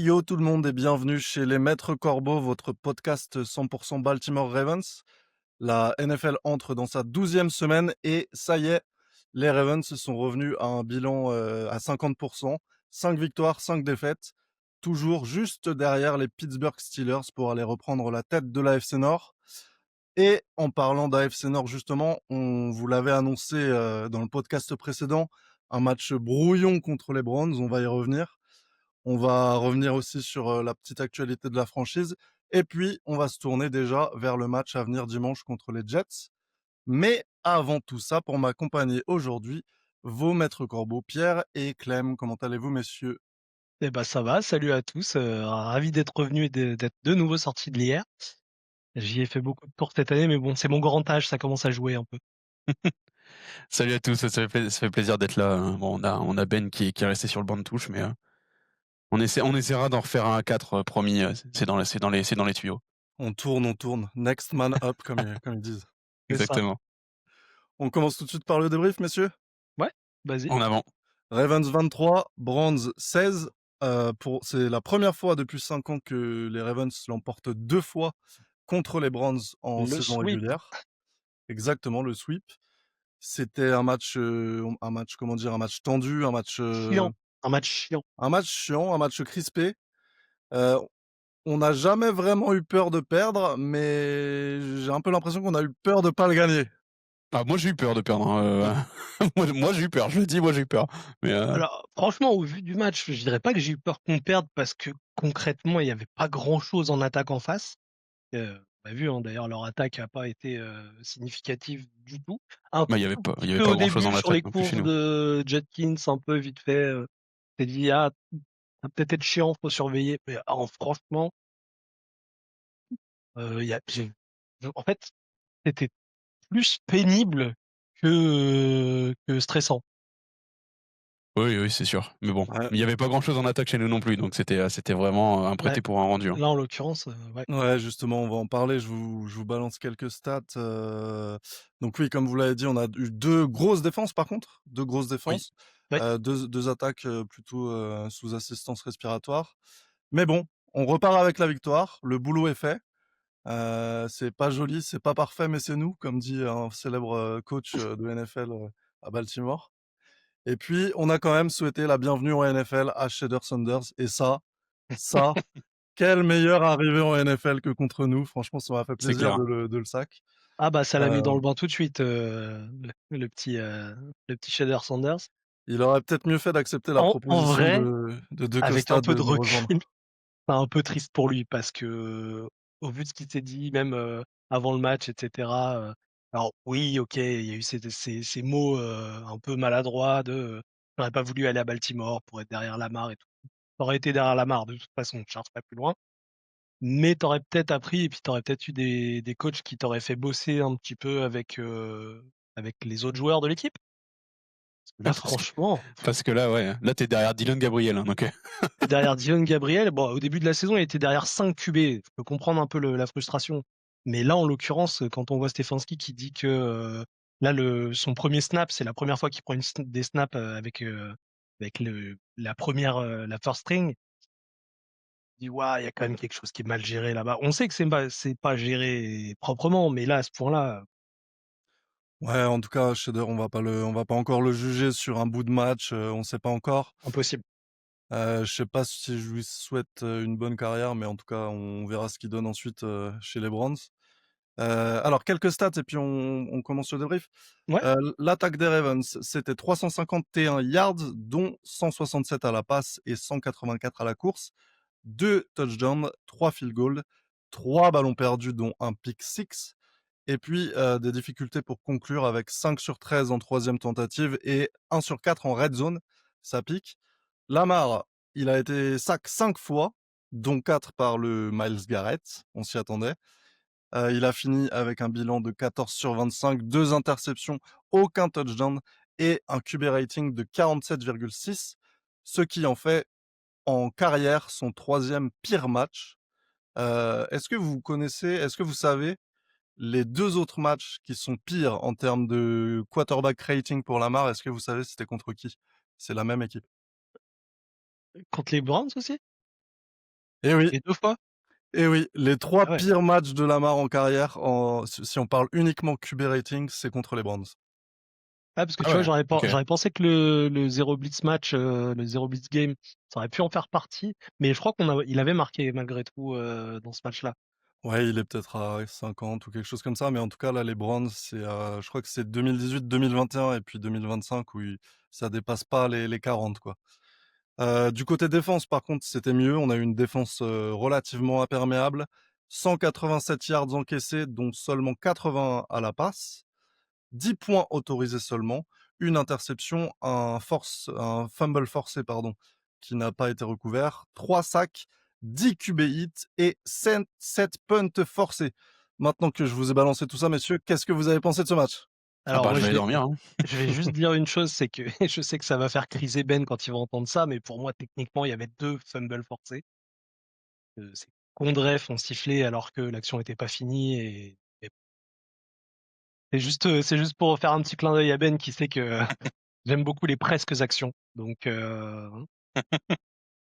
Yo tout le monde et bienvenue chez les Maîtres Corbeaux, votre podcast 100% Baltimore Ravens. La NFL entre dans sa 12e semaine et ça y est, les Ravens sont revenus à un bilan à 50%, 5 victoires, 5 défaites, toujours juste derrière les Pittsburgh Steelers pour aller reprendre la tête de l'AFC Nord. Et en parlant d'AFC Nord justement, on vous l'avait annoncé dans le podcast précédent, un match brouillon contre les Browns, on va y revenir. On va revenir aussi sur la petite actualité de la franchise. Et puis, on va se tourner déjà vers le match à venir dimanche contre les Jets. Mais avant tout ça, pour m'accompagner aujourd'hui, vos maîtres corbeaux, Pierre et Clem. Comment allez-vous, messieurs? Eh ben ça va, salut à tous, ravi d'être revenu et d'être de nouveau sorti de l'IR. J'y ai fait beaucoup de tours cette année, mais bon, c'est mon grand âge, ça commence à jouer un peu. Salut à tous, ça fait plaisir d'être là. Bon, on a Ben qui est resté sur le banc de touche, mais on essaiera d'en refaire un à 4, promis. C'est dans les tuyaux. On tourne. Next man up, comme ils disent. C'est ça. Exactement. On commence tout de suite par le débrief, messieurs. Ouais, vas-y. En avant. Ravens 23, Browns 16. C'est la première fois depuis 5 ans que les Ravens l'emportent 2 fois contre les Browns en Le saison sweep, régulière. Exactement, le sweep. C'était un match, comment dire? Un match tendu, chiant, un match chiant. un match chiant, un match crispé. Heu, on n'a jamais vraiment eu peur de perdre, mais j'ai un peu l'impression qu'on a eu peur de pas le gagner. Ah, moi j'ai eu peur de perdre, hein, moi j'ai eu peur, je le dis, moi j'ai eu peur. Mais Alors franchement, au vu du match, je dirais pas que j'ai eu peur qu'on perde parce que concrètement, il y avait pas grand-chose en attaque en face. On a vu, hein, d'ailleurs leur attaque a pas été, significative du tout. Un bah, tout il y petit avait peu pas au grand-chose début en sur les attaque non plus chez courses nous. de Judkins, un peu vite fait, tu dit: «Ah, ça va peut-être être chiant, faut surveiller». Mais franchement, il y a j'ai en fait, c'était plus pénible que stressant. Oui, oui, c'est sûr. Mais bon, Ouais, il y avait pas grand-chose en attaque chez nous non plus, donc c'était vraiment, un Ouais, prêté pour un rendu, hein. là, en l'occurrence, ouais. ouais, justement, on va en parler. Je vous balance quelques stats. Donc oui, comme vous l'avez dit, on a eu 2 grosses défenses par contre, 2 grosses Oui. défenses, Ouais. 2 attaques, plutôt, sous assistance respiratoire. Mais bon, on repart avec la victoire. Le boulot est fait. C'est pas joli, c'est pas parfait, mais c'est nous, comme dit un célèbre, coach, de NFL, à Baltimore. Et puis, on a quand même souhaité la bienvenue en NFL à Shedeur Sanders et ça, quelle meilleure arrivée en NFL que contre nous. Franchement, ça m'a fait C'est plaisir clair. de le sac. Ah bah, ça l'a mis Heu, dans le bain tout de suite, le petit Shedeur Sanders. il aurait peut-être mieux fait d'accepter la En proposition vrai, de avec un Costa peu de de nous rejoindre. recul, c'est un peu triste pour lui parce que, au vu de ce qu'il s'est dit même, avant le match et cetera, alors oui, OK, il y a eu ces mots, un peu maladroits de, «J'aurais pas voulu aller à Baltimore pour être derrière Lamar et tout». Tu aurais été derrière Lamar de toute façon, je cherche pas plus loin, mais tu aurais peut-être appris et puis tu aurais peut-être eu des coachs qui t'auraient fait bosser un petit peu avec les autres joueurs de l'équipe. Ouais, Là franchement, parce que là, ouais, là t'es derrière Dylan Gabriel, hein, donc tu derrière Dylan Gabriel, bon, au début de la saison, il était derrière 5 QB. Je peux comprendre un peu la frustration. Mais là, en l'occurrence, quand on voit Stefanski qui dit que là, son premier snap, c'est la première fois qu'il prend des snaps avec la first string, il dit ouais, il y a quand même quelque chose qui est mal géré là-bas. On sait que c'est pas géré proprement, mais là, à ce point-là, Ouais, en tout cas, Shedder, on va pas encore le juger sur un bout de match, on sait pas encore. impossible. Je sais pas si je lui souhaite, une bonne carrière, mais en tout cas, on verra ce qu'il donne ensuite, chez les Browns. Alors quelques stats et puis on commence le débrief. Ouais, L'attaque des Ravens, c'était 351 yards, dont 167 à la passe et 184 à la course. 2 touchdowns, 3 field goals, 3 ballons perdus, dont un pick six. Et puis, des difficultés pour conclure avec 5 sur 13 en troisième tentative et 1 sur 4 en red zone. Ça pique. Lamar, il a été sack 5 fois, dont 4 par le Myles Garrett. On s'y attendait. Il a fini avec un bilan de 14 sur 25, 2 interceptions, aucun touchdown et un QB rating de 47,6, ce qui en fait, en carrière, son troisième pire match. Est-ce que vous savez les 2 autres matchs qui sont pires en termes de quarterback rating pour Lamar? Est-ce que vous savez c'était contre qui? C'est la même équipe. contre les Browns aussi? Et oui, Les 2 fois? et oui, les 3 Ah ouais. pires matchs de Lamar en carrière si on parle uniquement QB rating, c'est contre les Browns. Ah parce que Ah tu vois, ouais, OK. j'aurais pensé que le 0 blitz match, le 0 blitz game, ça aurait pu en faire partie, mais je crois il avait marqué malgré tout, dans ce match-là. Ouais, il est peut-être à 50 ou quelque chose comme ça, mais en tout cas là, les Browns, je crois que c'est 2018-2021 et puis 2025 où ça dépasse pas les 40 quoi. Du côté défense, par contre, c'était mieux. On a eu une défense relativement imperméable. 187 yards encaissés, dont seulement 80 à la passe. 10 points autorisés seulement. Une interception, un fumble forcé, pardon, qui n'a pas été recouvert. 3 sacs, 10 QB hits et 7 punts forcés. Maintenant que je vous ai balancé tout ça, messieurs, qu'est-ce que vous avez pensé de ce match? Ah Alors bah, moi je vais je aller vais dormir, hein. je vais juste dire une chose, c'est que je sais que ça va faire criser Ben quand il va entendre ça, mais pour moi techniquement, il y avait 2 fumbles forcés. Ces cons de refs ont sifflé alors que l'action était pas finie et c'est juste pour faire un petit clin d'œil à Ben qui sait que j'aime beaucoup les presques actions. Donc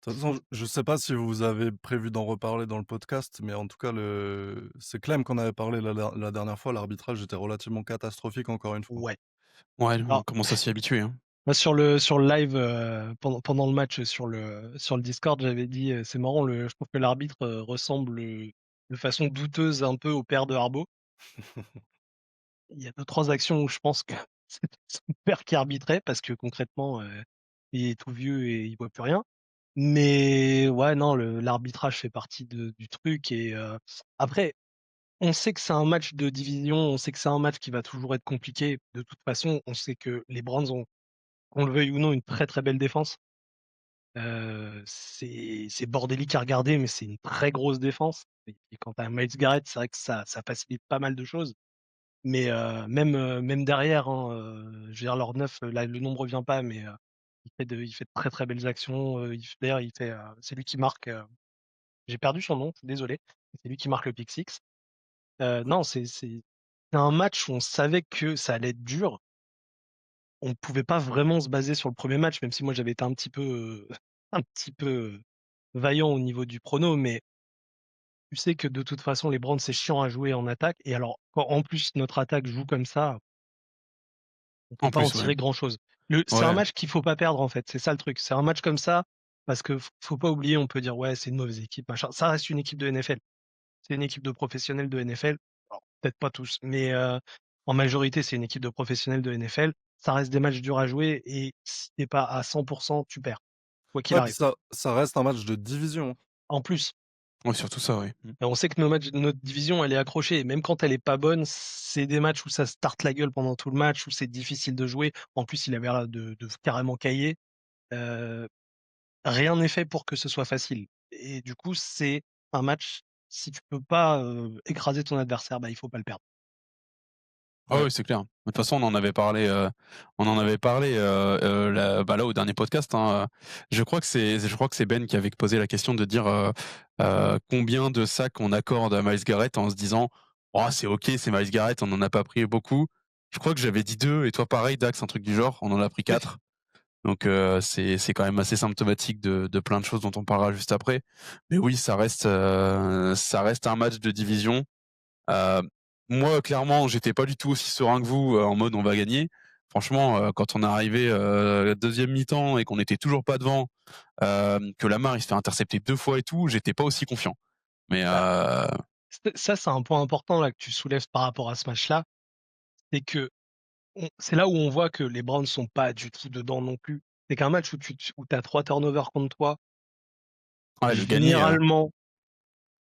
De toute façon, je sais pas si vous avez prévu d'en reparler dans le podcast, mais en tout cas, c'est Clem qu'on avait parlé la dernière fois. L'arbitrage était relativement catastrophique, encore une fois. ouais. Ouais, on Alors commence à s'y habituer, hein. moi sur le live, pendant le match sur le Discord, j'avais dit, «C'est marrant je trouve que l'arbitre, ressemble, de façon douteuse un peu au père de Harbaugh». Il y a 2-3 actions où je pense que c'était son père qui arbitrait parce que concrètement, il est tout vieux et il voit plus rien. Mais ouais, non, l'arbitrage fait partie du truc et après, on sait que c'est un match de division, on sait que c'est un match qui va toujours être compliqué. De toute façon, on sait que les Browns ont, qu'on le veuille ou non, une très, très belle défense. C'est bordélique à regarder, mais c'est une très grosse défense et quand tu as Myles Garrett, c'est vrai que ça facilite pas mal de choses. Mais même derrière, hein, je veux dire leur 9, là, le nombre revient pas, mais il fait de très, très belles actions, d'ailleurs, c'est lui qui marque, j'ai perdu son nom, désolé. C'est lui qui marque le pick six. Non, c'est un match où on savait que ça allait être dur. On pouvait pas vraiment se baser sur le premier match, même si moi j'avais été un petit peu, un petit peu, vaillant au niveau du prono, mais tu sais que de toute façon les Browns, c'est chiant à jouer en attaque et alors quand en plus notre attaque joue comme ça, on peut En pas en plus, ouais. tirer grand-chose. C'est un Ouais. match qu'il faut pas perdre en fait, c'est ça le truc. C'est un match comme ça parce que faut pas oublier, on peut dire: «Ouais, c'est une mauvaise équipe, machin». Ça reste une équipe de NFL. C'est une équipe de professionnels de NFL. Alors peut-être pas tous, mais en majorité, c'est une équipe de professionnels de NFL. Ça reste des matchs durs à jouer et si tu es pas à 100 tu perds, quoi qu'il Ouais, puis arrive. ça reste un match de division. En plus, Ouais, surtout ça, oui. on sait que notre division, elle est accrochée et même quand elle est pas bonne, c'est des matchs où ça se tarte la gueule pendant tout le match, où c'est difficile de jouer. En plus, il avait l'air de carrément cailler. Heu, Rien n'est fait pour que ce soit facile et du coup, c'est un match, si tu peux pas, écraser ton adversaire, bah, il faut pas le perdre. Ah Ouais. ouais, c'est clair. De toute façon, on en avait parlé, là, au dernier podcast, hein, je crois que c'est Ben qui avait posé la question de dire, combien de sacs on accorde à Myles Garrett en se disant: «Oh, c'est OK, c'est Myles Garrett, on n'en a pas pris beaucoup». Je crois que j'avais dit 2 et toi pareil Dax, un truc du genre, on en a pris Oui. 4. Donc c'est quand même assez symptomatique de plein de choses dont on parlera juste après. Mais oui, ça reste un match de division. Heu, Moi, clairement, j'étais pas du tout aussi serein que vous, en mode: «On va gagner». Franchement, quand on est arrivé, 2e mi-temps et qu'on était toujours pas devant, que Lamar, il se fait intercepter 2 fois et tout, j'étais pas aussi confiant. Mais Bah, ça, c'est un point important là que tu soulèves par rapport à ce match-là, c'est que c'est là où on voit que les Browns sont pas du tout dedans non plus. C'est qu'un match où tu as 3 turnovers contre toi, ouais, le gagner, généralement,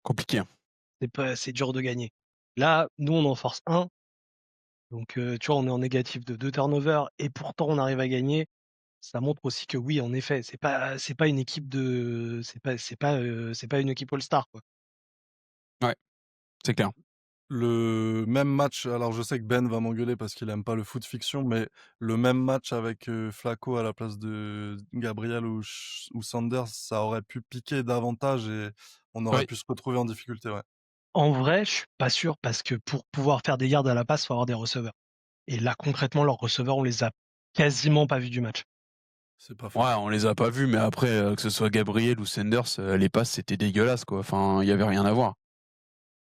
compliqué, hein. c'est dur de gagner. Là, nous, on en force un, donc tu vois, on est en négatif de 2 turnovers et pourtant on arrive à gagner. Ça montre aussi que oui, en effet, c'est pas une équipe de c'est pas une équipe all-star, quoi. Ouais, c'est clair. Le même match, alors je sais que Ben va m'engueuler parce qu'il aime pas le foot fiction, mais le même match avec, Flacco à la place de Gabriel ou Sanders, ça aurait pu piquer davantage et on aurait Ouais. pu se retrouver en difficulté, ouais. En vrai, je suis pas sûr parce que pour pouvoir faire des yards à la passe, faut avoir des receveurs et là, concrètement, leurs receveurs, on les a quasiment pas vus du match. C'est pas faux. Ouais, on les a pas vus, mais après, que ce soit Gabriel ou Sanders, les passes c'était dégueulasse quoi. Enfin, il y avait rien à voir.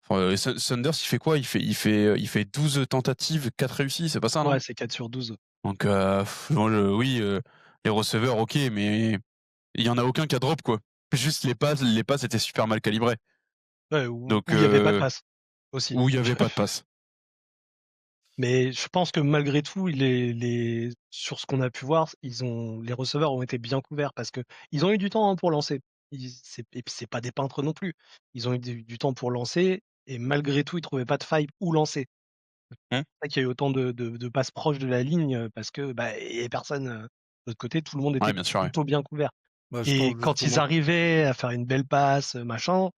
Enfin, Sanders, il fait quoi? Il fait 12 tentatives, 4 réussies, c'est pas ça, non? Ouais, c'est 4/12. Donc bon, oui, les receveurs, OK, mais il y en a aucun qui a drop quoi. Juste les passes étaient super mal calibrées. Ouais, où Donc où il y avait pas de passe aussi, où il y donc avait pas de passe. mais je pense que malgré tout, les sur ce qu'on a pu voir, les receveurs ont été bien couverts parce qu'ils ont eu du temps, hein, pour lancer. Et puis c'est pas des peintres non plus. Ils ont eu du temps pour lancer et malgré tout, ils trouvaient pas de faille où lancer. Mmh. C'est pour ça qu'il y a eu autant de passes proches de la ligne, parce que, bah, il y avait personne, de l'autre côté, tout le monde Ouais, était bien sûr, ouais. plutôt bien couvert Bah, je et pense quand ils justement arrivaient à faire une belle passe, machin,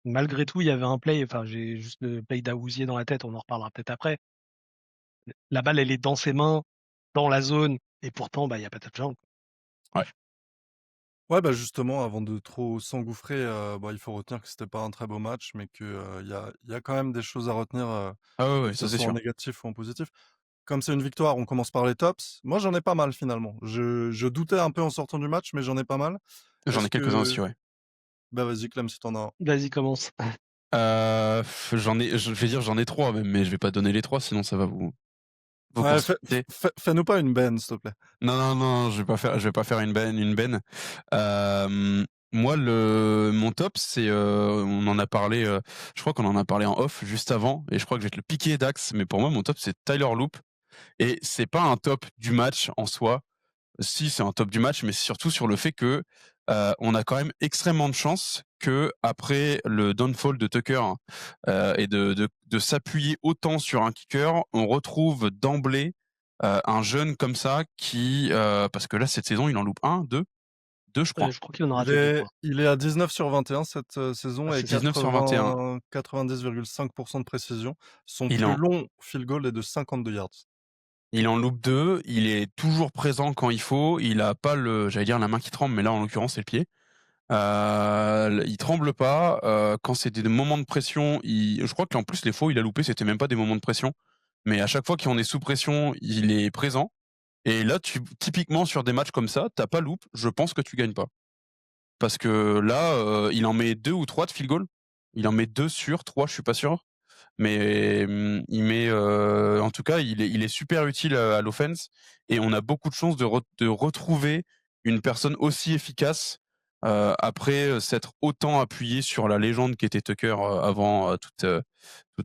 malgré tout, il y avait un play, enfin, j'ai juste le play d'Awuzie dans la tête, on en reparlera peut-être après. La balle, elle est dans ses mains, dans la zone et pourtant, bah, il y a pas de touchdown. Ouais. ouais, bah, justement, avant de trop s'engouffrer, bah, il faut retenir que c'était pas un très beau match, mais que, il y a quand même des choses à retenir, Ah ouais, que ouais, ce ça c'est soit en sûr. négatif ou en positif. Comme c'est une victoire, on commence par les tops. Moi, j'en ai pas mal finalement. Je doutais un peu en sortant du match, mais j'en ai pas mal. J'en Est-ce ai quelques-uns que aussi, ouais. bah, vas-y Clem, si t'en as un. Vas-y, commence. Je vais dire j'en ai 3 même, mais je vais pas donner les 3 sinon ça va vous Ouais, consulter. fais-nous pas une benne, s'il te plaît. Non, non, non, je vais pas faire une benne. Moi mon top c'est, on en a parlé, je crois qu'on en a parlé en off juste avant et je crois que je vais te le piquer Dax, mais pour moi mon top c'est Tyler Loop et c'est pas un top du match en soi. Si, c'est un top du match, mais c'est surtout sur le fait que, on a quand même extrêmement de chance qu'après le downfall de Tucker, et de s'appuyer autant sur un kicker, on retrouve d'emblée, un jeune comme ça qui, parce que là cette saison il en loupe un, deux je crois. Je crois qu'il en a Il raté 2 est quoi. il est à 19/21 cette, saison Ah, et c'est ça. 19/21. 90,5 de précision. Son Il plus en long field goal est de 52 yards. il en loupe 2, il est toujours présent quand il faut, il a pas j'allais dire la main qui tremble, mais là en l'occurrence c'est le pied. Il tremble pas, quand c'est des moments de pression, je crois qu'en plus les fois où il a loupé, c'était même pas des moments de pression, mais à chaque fois qu'on est sous pression, il est présent et là typiquement sur des matchs comme ça, tu pas loupe, je pense que tu gagnes pas. Parce que là, il en met 2 ou 3 de field goal. Il en met 2 sur 3, je suis pas sûr, mais il met, en tout cas, il est super utile, à l'offense et on a beaucoup de chances de retrouver une personne aussi efficace, après, s'être autant appuyé sur la légende qui était Tucker, avant, toutes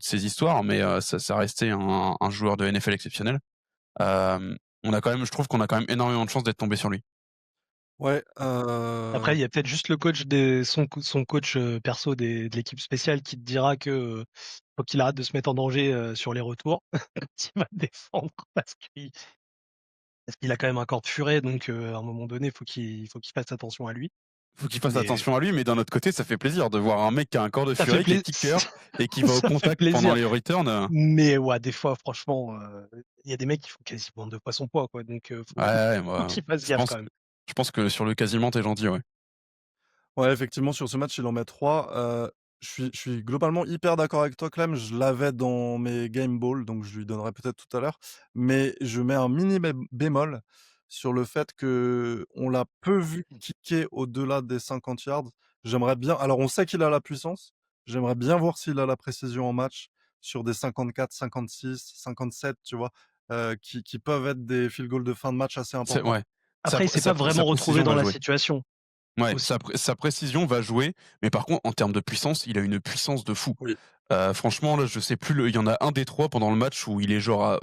ces histoires, mais ça restait un joueur de NFL exceptionnel. On a quand même je trouve qu'on a quand même énormément de chance d'être tombé sur lui. Ouais, Après, il y a peut-être juste le coach son coach, perso de l'équipe spéciale qui te dira que, faut qu'il arrête de se mettre en danger, sur les retours quand il va défendre parce qu'il a quand même un corps de furet donc à un moment donné, faut qu'il fasse attention à lui. Faut qu'il fasse Mais attention à lui, mais d'un autre côté, ça fait plaisir de voir un mec qui a un corps de ça fait furie, qui est plai kicker et qui va au ça fait contact pendant plaisir. les returns, Mais ouais, des fois franchement, il y a des mecs qui font quasiment 2 fois son poids quoi, donc ouais, faut ouais, faut moi, qu'il fasse je gaffe pense quand que même. je pense que sur le quasiment, tu gentil, ouais. ouais, effectivement, sur ce match, il en met 3. Je suis globalement hyper d'accord avec toi, Clem. Je l'avais dans mes game balls, donc je lui donnerai peut-être tout à l'heure. Mais je mets un mini bémol sur le fait que on l'a peu vu kicker au-delà des 50 yards. J'aimerais bien. Alors, on sait qu'il a la puissance. J'aimerais bien voir s'il a la précision en match sur des 54, 56, 57, tu vois, qui peuvent être des field goals de fin de match assez C'est importants. ouais, Après, il s'est pas sa vraiment retrouvé précision dans va la jouer. situation Ouais, aussi. sa précision va jouer, mais par contre, en termes de puissance, il a une puissance de fou. Oui. Franchement, là, je sais plus il y en a un des 3 pendant le match où il est genre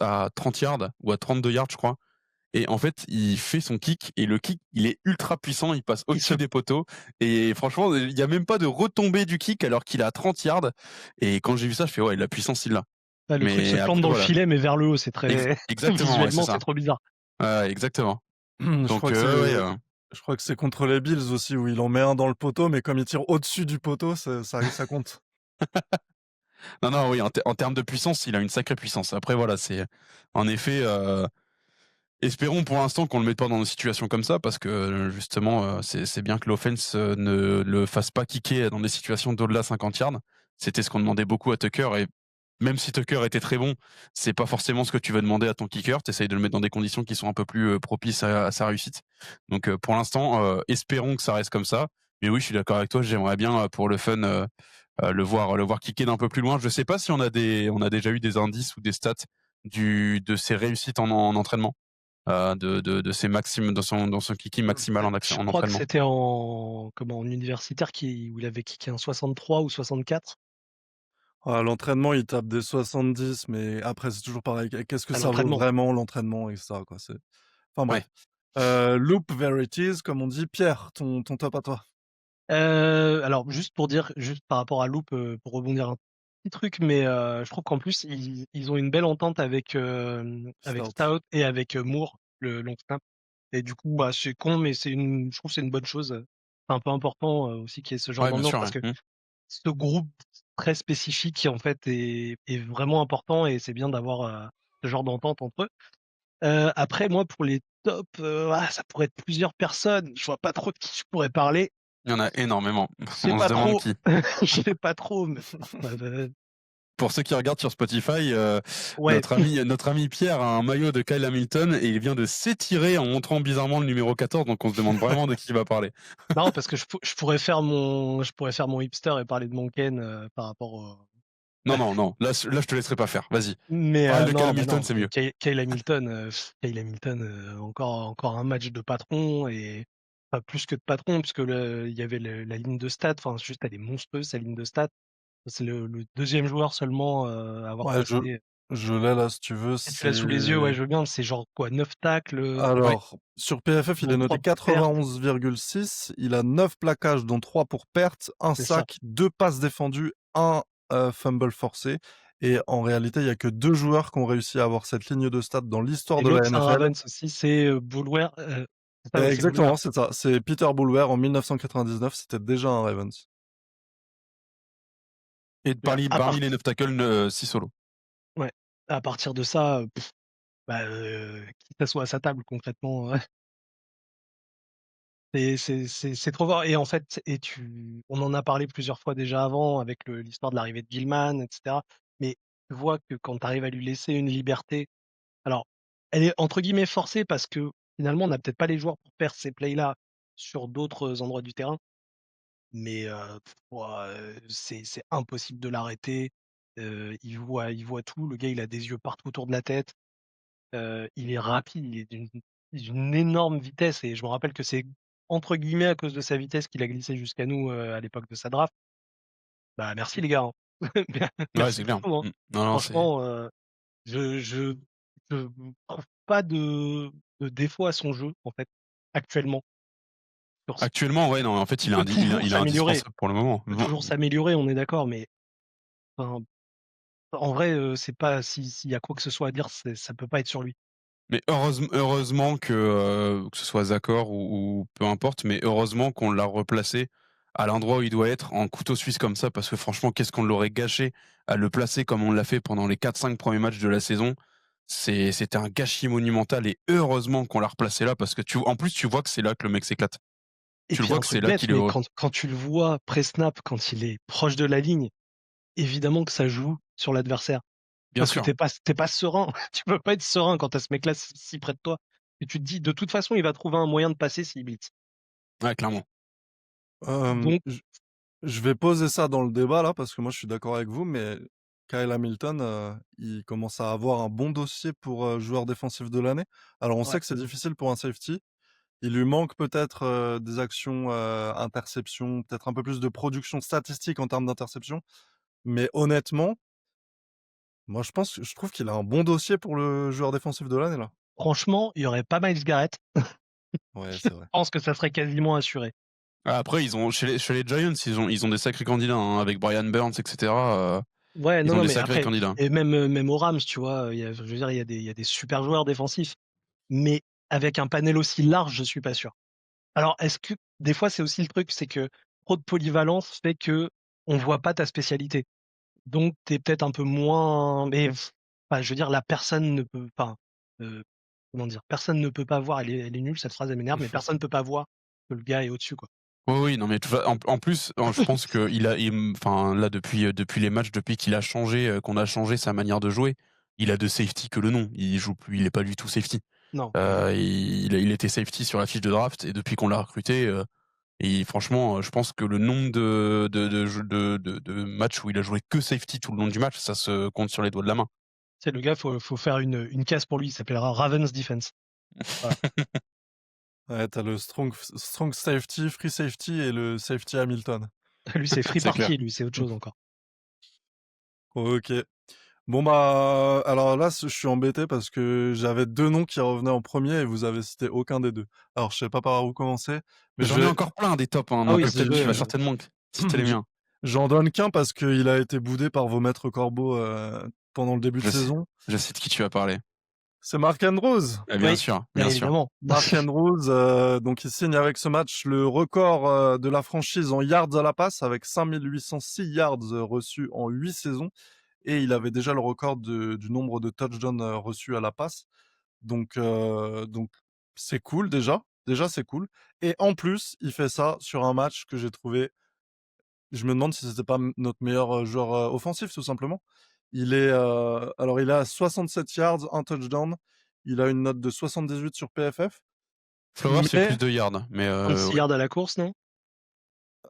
à 30 yards ou à 32 yards, je crois. Et en fait, il fait son kick et le kick, il est ultra puissant, il passe Il se au-dessus des poteaux et franchement, il y a même pas de retombée du kick alors qu'il est à 30 yards et quand j'ai vu ça, je fais: «Ouais, la puissance, il l'a». Bah, le truc se Mais plante après dans le voilà, filet, mais vers le haut, c'est très exactement, ouais, c'est visuellement, c'est ça. trop bizarre. Ouais, exactement. Je Donc crois que c'est ouais, je crois que c'est contre les Bills aussi où il en met un dans le poteau, mais comme il tire au-dessus du poteau, ça compte. non, non, oui, en termes de puissance, il a une sacrée puissance. Après voilà, c'est en effet, espérons pour l'instant qu'on le mette pas dans une situation comme ça parce que, justement, c'est bien que l'offense, ne le fasse pas kicker dans des situations d'au-delà 50 yards. C'était ce qu'on demandait beaucoup à Tucker et même si Tucker était très bon, c'est pas forcément ce que tu vas demander à ton kicker. Tu essayes de le mettre dans des conditions qui sont un peu plus propices à sa réussite. Donc pour l'instant, espérons que ça reste comme ça. Mais oui, je suis d'accord avec toi. J'aimerais bien pour le fun le voir kicker d'un peu plus loin. Je sais pas si on a déjà eu des indices ou des stats de ses réussites en entraînement, de ses maximes dans son kicking maximal Je en crois que entraînement. c'était en universitaire où il avait kické un 63 ou 64 À l'entraînement, il tape des 70, mais après, c'est toujours pareil. Qu'est-ce que à ça vaut l'entraînement. vraiment l'entraînement et ça, quoi, enfin Ouais. bref. Loop Verities, comme on dit. Pierre, ton top à toi? Alors juste pour dire, juste par rapport à Loop, pour rebondir un petit truc, mais je trouve qu'en plus ils ont une belle entente avec Stout. Stout et avec, Moore, le long snap et du coup, bah, c'est con, mais je trouve que c'est une bonne chose, c'est un peu important, aussi qu'il y ait ce genre Ouais, bien d'ambiance sûr, parce ouais. que Mmh. ce groupe très spécifique qui en fait est vraiment important et c'est bien d'avoir, ce genre d'entente entre eux. Après moi pour les tops, ça pourrait être plusieurs personnes, je vois pas trop de qui je pourrais parler. Il y en a énormément. Je sais On se pas demande trop, qui. je sais pas trop, mais Pour ceux qui regardent sur Spotify, ouais, notre ami Pierre a un maillot de Kyle Hamilton et il vient de s'étirer en montrant bizarrement le numéro 14, donc on se demande vraiment de qui il va parler. non parce que je pourrais faire mon hipster et parler de mon Ken, par rapport au Non, non, non, là je te laisserai pas faire. Vas-y. mais Parle de Kyle non, bah, Hamilton, non, c'est mieux. Kyle Hamilton, encore un match de patron et pas plus que de patron puisque il y avait la ligne de stats, enfin juste elle est monstrueuse sa ligne de stats. C'est le 2e joueur seulement, à avoir Ouais, passé. je l'ai là, si tu veux, Si tu l'as sous les yeux, ouais, c'est je veux bien, c'est genre quoi 9 tacles, Ouais. alors, sur PFF, il dont est 3 noté pour perte, 91,6. Il a 9 plaquages, dont 3 pour perte, 1 c'est ça. sac, 2 passes défendues, 1 fumble forcé. Et en réalité, il y a que 2 joueurs qui ont réussi à avoir cette ligne de stats dans l'histoire Et de la l'autre, c'est un NFL. Ravens aussi, c'est, Boulware, c'est ça, ouais, c'est Boulware. Exactement, c'est ça. C'est Peter Boulware en 1999. C'était déjà un Ravens. Et Mais parmi, à part parmi les 9 tackles, 6 solos. ouais, à partir de ça, bah, qui s'assoit à sa table concrètement, c'est trop fort et en fait on en a parlé plusieurs fois déjà avant avec l'histoire de l'arrivée de Gillman et cetera, mais tu vois que quand tu arrives à lui laisser une liberté, alors elle est entre guillemets «forcée» parce que finalement on n'a peut-être pas les joueurs pour faire ces plays-là sur d'autres endroits du terrain, mais ouah, c'est impossible de l'arrêter. Il voit tout, le gars il a des yeux partout autour de la tête, il est rapide, il est d'une énorme vitesse et je me rappelle que c'est entre guillemets «à cause de sa vitesse» qu'il a glissé jusqu'à nous, à l'époque de sa draft. Bah, merci les gars, hein. Ouais, Merci c'est pour clair. tout, hein. Mmh. Non, non, c'est. Franchement, je trouve pas de défaut à son jeu, en fait, actuellement. Sur ce Actuellement, ouais, non, en fait, Il peut toujours il est s'améliorer, indispensable pour le moment. il peut Bon. toujours s'améliorer, on est d'accord, mais enfin, en vrai, c'est pas s'il y a quoi que ce soit à dire, ça peut pas être sur lui. Mais heureusement que ce soit Zakor ou peu importe, mais heureusement qu'on l'a replacé à l'endroit où il doit être en couteau suisse comme ça, parce que franchement, qu'est-ce qu'on l'aurait gâché à le placer comme on l'a fait pendant les 4-5 premiers matchs de la saison. C'était un gâchis monumental et heureusement qu'on l'a replacé là parce que en plus, tu vois que c'est là que le mec s'éclate. Et Tu le puis vois un que c'est truc là bête, qu'il est mais heureux. quand tu le vois pré-snap, quand il est proche de la ligne, évidemment que ça joue sur l'adversaire. Bien Parce que sûr. t'es pas serein. Tu peux pas être serein quand tu as ce mec-là si près de toi. Et tu te dis: «De toute façon, il va trouver un moyen de passer s'il blitz». Ouais, clairement. Hem, Donc j je vais poser ça dans le débat là, parce que moi je suis d'accord avec vous, mais Kyle Hamilton, il commence à avoir un bon dossier pour, joueur défensif de l'année. Alors on ouais, sait que c'est difficile pour un safety. Il lui manque peut-être, des actions, interceptions, peut-être un peu plus de production statistique en termes d'interceptions. Mais honnêtement, moi je trouve qu'il a un bon dossier pour le joueur défensif de l'année là. franchement, il y aurait pas Myles Garrett. Ouais, Je c'est vrai. pense que ça serait quasiment assuré. Après, chez les Giants, ils ont des sacrés candidats, hein, avec Brian Burns, et cetera, Ouais, ils non, ont non, des mais sacrés après candidats. et même aux Rams, tu vois? Je veux dire, il y a des super joueurs défensifs, mais avec un panel aussi large, je suis pas sûr. Alors, est-ce que des fois, c'est aussi le truc, c'est que trop de polyvalence fait qu'on voit pas ta spécialité. Donc tu es peut-être un peu moins mais enfin, je veux dire, la personne ne peut enfin, comment dire? Personne ne peut pas voir, elle est nulle cette phrase, elle m'énerve, mais personne ne peut pas voir que le gars est au-dessus, quoi. Oui, non, mais en plus, je pense enfin là depuis les matchs, depuis qu'il a changé, qu'on a changé sa manière de jouer, il a de safety que le nom. Il joue plus, il est pas du tout safety. Non. Il était safety sur la fiche de draft et depuis qu'on l'a recruté, et franchement, je pense que le nombre de matchs où il a joué que safety tout le long du match, ça se compte sur les doigts de la main. C'est le gars, faut faire une case pour lui, il s'appellera Ravens Defense. Voilà. Ouais, t'as le strong safety, free safety et le safety Hamilton. Lui, c'est free C'est clair. party, lui, c'est autre chose encore. OK. Bon bah alors là, je suis embêté parce que j'avais 2 noms qui revenaient en premier et vous avez cité aucun des 2. Alors je sais pas par où commencer, mais J'en ai encore plein des tops, hein, Ah donc oui, peut-être tu vas je certainement citer les miens. j'en donne qu'un parce qu'il a été boudé par vos maîtres corbeaux, pendant le début de saison. Je sais de qui tu vas parler. C'est Mark Andrews. Bien Oui, sûr, bien bien sûr. évidemment. Mark Andrews, donc il signe avec ce match le record, de la franchise en yards à la passe avec 5806 yards, reçus en 8 saisons et il avait déjà le record du nombre de touchdowns, reçus à la passe. Donc c'est cool déjà. Déjà c'est cool et en plus, il fait ça sur un match que j'ai trouvé je me demande si c'était pas notre meilleur, joueur, offensif tout simplement. Alors il est à 67 yards, 1 touchdown. Il a une note de 78 sur PFF. Flowers fait Mais plus de yards, mais 36 ouais. yards à la course, non?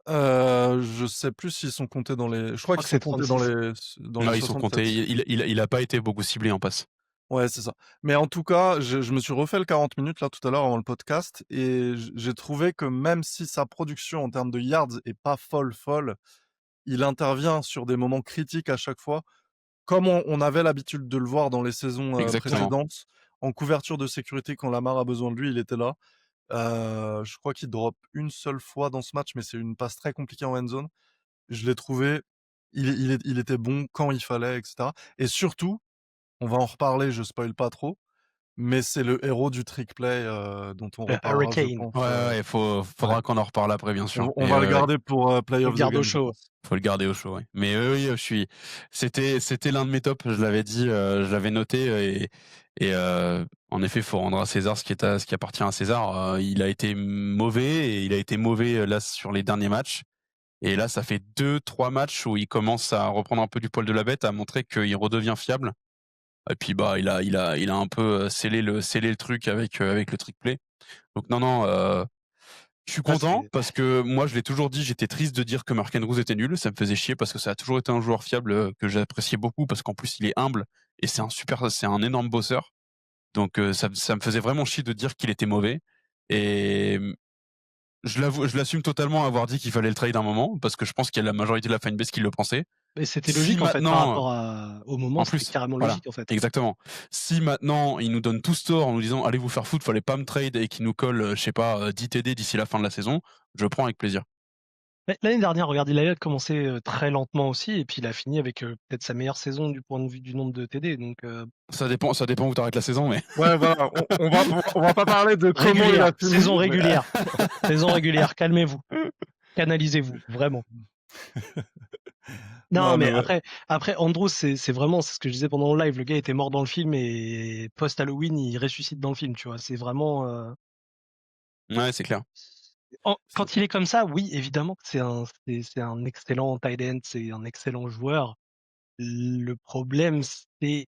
Je sais plus s'ils sont comptés dans les je crois crois qu'ils que sont c'est comptés 36. dans Non, les ils sont 67. comptés. Il a pas été beaucoup ciblé en passe. Ouais, c'est ça. Mais en tout cas, je me suis refait le 40 minutes là tout à l'heure avant le podcast et j'ai trouvé que même si sa production en termes de yards est pas folle, il intervient sur des moments critiques à chaque fois, comme on avait l'habitude de le voir dans les saisons, Exactement. précédentes. En couverture de sécurité quand Lamar a besoin de lui, il était là. Je crois qu'il drop une seule fois dans ce match, mais c'est une passe très compliquée en end zone. Je l'ai trouvé il était bon quand il fallait et cetera et surtout, on va en reparler, je spoil pas trop, mais c'est le héros du trick play, dont on Le reparlera, je Hurricane. pense, Ouais, ouais. faudra qu'on en reparle après, bien sûr. On Mais va le ouais, ouais, garder pour, play On le of the garde au game, je chaud. pense. faut le garder au chaud, ouais. Mais oui, c'était l'un de mes tops, je l'avais dit, je l'avais noté, en effet, faut rendre à César ce qui appartient à César. Il a été mauvais et il a été mauvais, là, sur les derniers matchs. Et là, ça fait 2-3 matchs où il commence à reprendre un peu du poil de la bête, à montrer qu'il redevient fiable. Et puis, bah, il a un peu, scellé le truc avec le trick play. Donc non, je suis Ah, content parce que moi, je l'ai toujours dit, j'étais triste de dire que Mark Andrews était nul. Ça me faisait chier parce que ça a toujours été un joueur fiable, que j'appréciais beaucoup parce qu'en plus, il est humble et c'est un énorme bosseur. Donc, ça me faisait vraiment chier de dire qu'il était mauvais. Et je l'assume totalement avoir dit qu'il fallait le trade un moment parce que je pense qu'il y a la majorité de la fanbase qui le pensait. Mais c'était Si logique en fait par maintenant, rapport au moment, en c'était plus, carrément voilà, logique en fait. exactement. Si maintenant il nous donne tous tort en nous disant allez vous faire foutre, fallait pas me trade et qu'il nous colle, je sais pas, 10 TD d'ici la fin de la saison, je prends avec plaisir. Mais l'année dernière, regarde, il a commencé très lentement aussi, et puis il a fini avec peut-être sa meilleure saison du point de vue du nombre de TD. Donc Ça dépend où t'arrêtes la saison, mais Ouais, voilà, on va pas parler de comment il régulière, a fini, saison mais régulière, saison régulière. Calmez-vous, canalisez-vous, vraiment. Non, non, mais mais ouais. après Andrews, c'est vraiment, c'est ce que je disais pendant le live. Le gars était mort dans le film et post Halloween, il ressuscite dans le film. Tu vois, c'est vraiment. ouais, c'est clair. C'est Quand il est comme ça, oui, évidemment que c'est un excellent tight end, c'est un excellent joueur. Le problème, c'est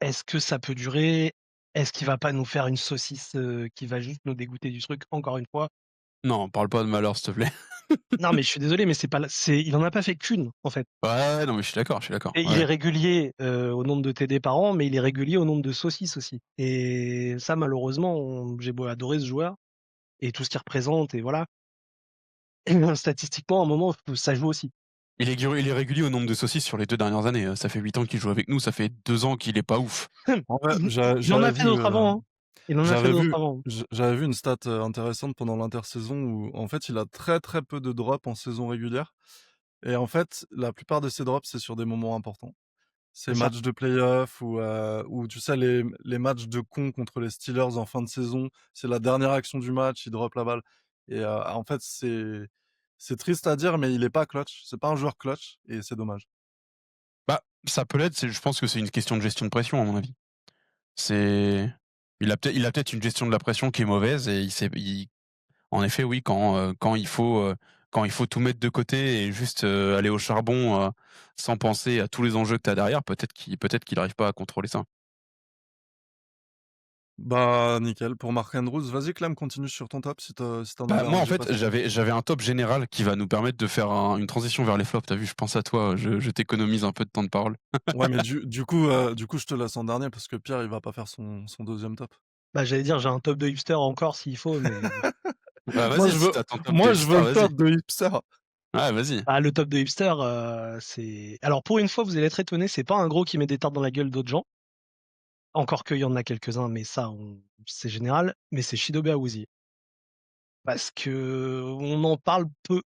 est-ce que ça peut durer? Est-ce qu'il va pas nous faire une saucisse, qui va juste nous dégoûter du truc encore une fois? Non, parle pas de malheur, s'il te plaît. Non, mais je suis désolé, mais c'est pas la c'est il en a pas fait qu'une, en fait. Ouais, non, mais je suis d'accord, je suis d'accord. Et il Ouais. est régulier, au nombre de TD par an, mais il est régulier au nombre de saucisses aussi. Et ça, malheureusement, j'ai beau adorer ce joueur et tout ce qu'il représente et voilà. Statistiquement, à un moment, ça joue aussi. Il est régulier au nombre de saucisses sur les 2 dernières années. Ça fait 8 ans qu'il joue avec nous, ça fait 2 ans qu'il est pas ouf. en vrai, Il en a fait d'autres avant, hein. Il en a fait d'autres avant. j'avais vu une stat, intéressante pendant l'intersaison où, en fait, il a très peu de drops en saison régulière et en fait, la plupart de ses drops, c'est sur des moments importants. Ces C'est ça. matchs de play-off ou tu sais les matchs de cons contre les Steelers en fin de saison, c'est la dernière action du match, il drop la balle et en fait, c'est triste à dire mais il est pas clutch, c'est pas un joueur clutch et c'est dommage. Bah, ça peut l'être, je pense que c'est une question de gestion de pression, à mon avis. C'est il a peut-être une gestion de la pression qui est mauvaise et En effet, oui, quand il faut tout mettre de côté et juste, aller au charbon, sans penser à tous les enjeux que tu as derrière, peut-être qu'il arrive pas à contrôler ça. Bah, nickel pour Mark Andrews. Vas-y Clem, continue sur ton top si tu Bah, avais moi, un, en j'ai fait, pas fini. j'avais un top général qui va nous permettre de faire une transition vers les flops. Tu vu, je pense à toi, je t'économise un peu de temps de parole. Ouais, mais du coup, je te laisse en dernier parce que Pierre, il va pas faire son deuxième top. Bah, j'allais dire, j'ai un top de hipster encore s'il faut, mais Bah, Moi, vas-y, je si veux, tu ton top de moi, je veux hipster, le vas-y. top de hipster. Ouais, vas-y. ah, le top de hipster, c'est alors pour une fois, vous allez être étonnés, c'est pas un gros qui met des tartes dans la gueule d'autres gens. Encore qu'il y en a quelques-uns, mais ça, c'est général, mais c'est Shidobe Awuzie. Parce qu'on en parle peu,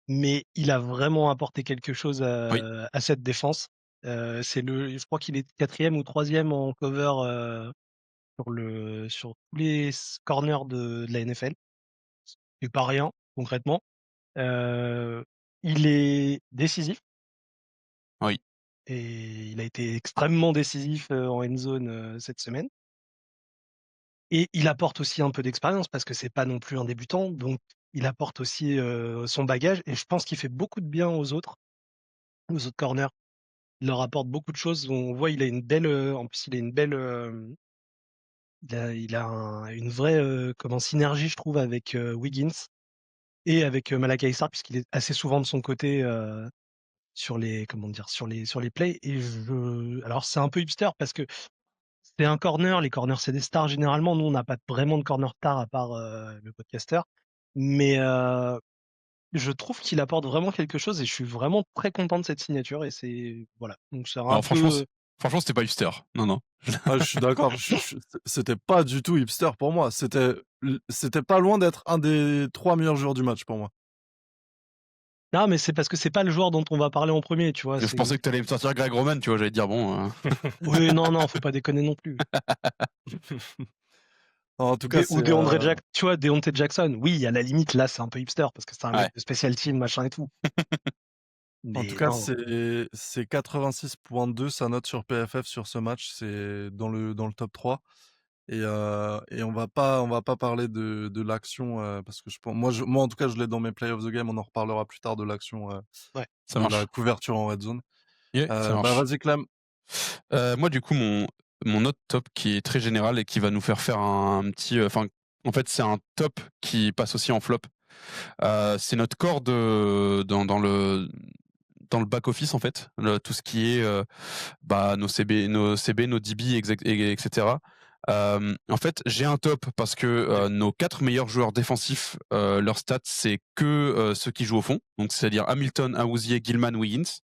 mais il a vraiment apporté quelque chose Oui, à cette défense. Je crois qu'il est 4e ou 3e en cover, sur tous les corners de la NFL. C'est pas rien, concrètement. Heu, il est décisif oui. et il a été extrêmement décisif, en end zone, cette semaine. Et il apporte aussi un peu d'expérience parce que c'est pas non plus un débutant, donc il apporte aussi, son bagage et je pense qu'il fait beaucoup de bien aux autres corners. Il leur apporte beaucoup de choses. On voit, il a une belle, en plus il a une belle, une vraie, synergie je trouve avec, Wiggins et avec, Malachi Starr puisqu'il est assez souvent de son côté, sur les comment dire? Sur les plays et je alors c'est un peu hipster parce que c'est un corner, les corners c'est des stars généralement. Nous, on n'a pas vraiment de corner star à part, le podcaster. Mais, je trouve qu'il apporte vraiment quelque chose et je suis vraiment très content de cette signature et c'est voilà, donc c'est un Alors peu franchement, c'était pas hipster. Non, non. Ah, je suis d'accord. C'était pas du tout hipster pour moi. C'était pas loin d'être un des 3 meilleurs joueurs du match pour moi. non, mais c'est parce que c'est pas le joueur dont on va parler en premier, tu vois? Je pensais que t'allais me sortir Greg Roman, tu vois? J'allais te dire bon, Oui, non, non, faut pas déconner non plus. En tout cas, Ou DeAndre Jack tu vois? Deontay Jackson, oui, à la limite, là, c'est un peu hipster parce que c'est un mec ouais. de special team, machin et tout. En tout Mais cas, non. c'est 86,2 sa note sur PFF sur ce match, c'est dans le top 3 et on va pas parler de l'action, parce que moi en tout cas, je l'ai dans mes play of the game, on en reparlera plus tard de l'action, Ouais. Ça de la marche. couverture en red zone. Yeah, ça Bah, marche. vas-y Clem. Moi, du coup, mon autre top qui est très général et qui va nous faire un petit, enfin, en fait, c'est un top qui passe aussi en flop. C'est notre corps dans le back office, en fait, tout ce qui est, bah, nos CB, nos DB et cetera. En fait, j'ai un top parce que, nos 4 meilleurs joueurs défensifs, leurs stats, c'est que, ceux qui jouent au fond, donc c'est-à-dire Hamilton, Awuzie, Gilman, Wiggins.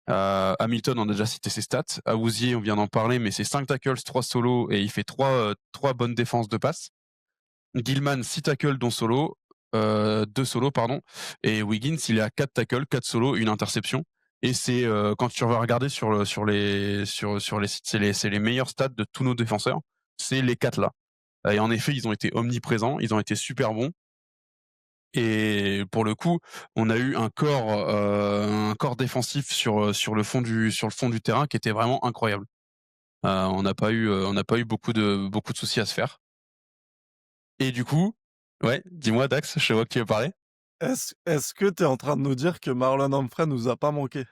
Hamilton, on a déjà cité ses stats. Awuzie, on vient d'en parler, mais c'est 5 tackles, 3 solos et il fait 3 bonnes défenses de passe. Gilman, 6 tackles dont solo, 2 solos pardon, et Wiggins, il est à 4 tackles, 4 solos, une interception. Et c'est, quand tu vas regarder sur les sites, c'est les meilleurs stats de tous nos défenseurs, c'est les 4 là. Et en effet, ils ont été omniprésents, ils ont été super bons. Et pour le coup, on a eu un corps défensif sur le fond du terrain qui était vraiment incroyable. On n'a pas eu beaucoup de soucis à se faire. Et du coup, ouais, dis-moi Dax, je vois que tu veux parler. Est-ce que tu es en train de nous dire que Marlon Humphrey nous a pas manqué?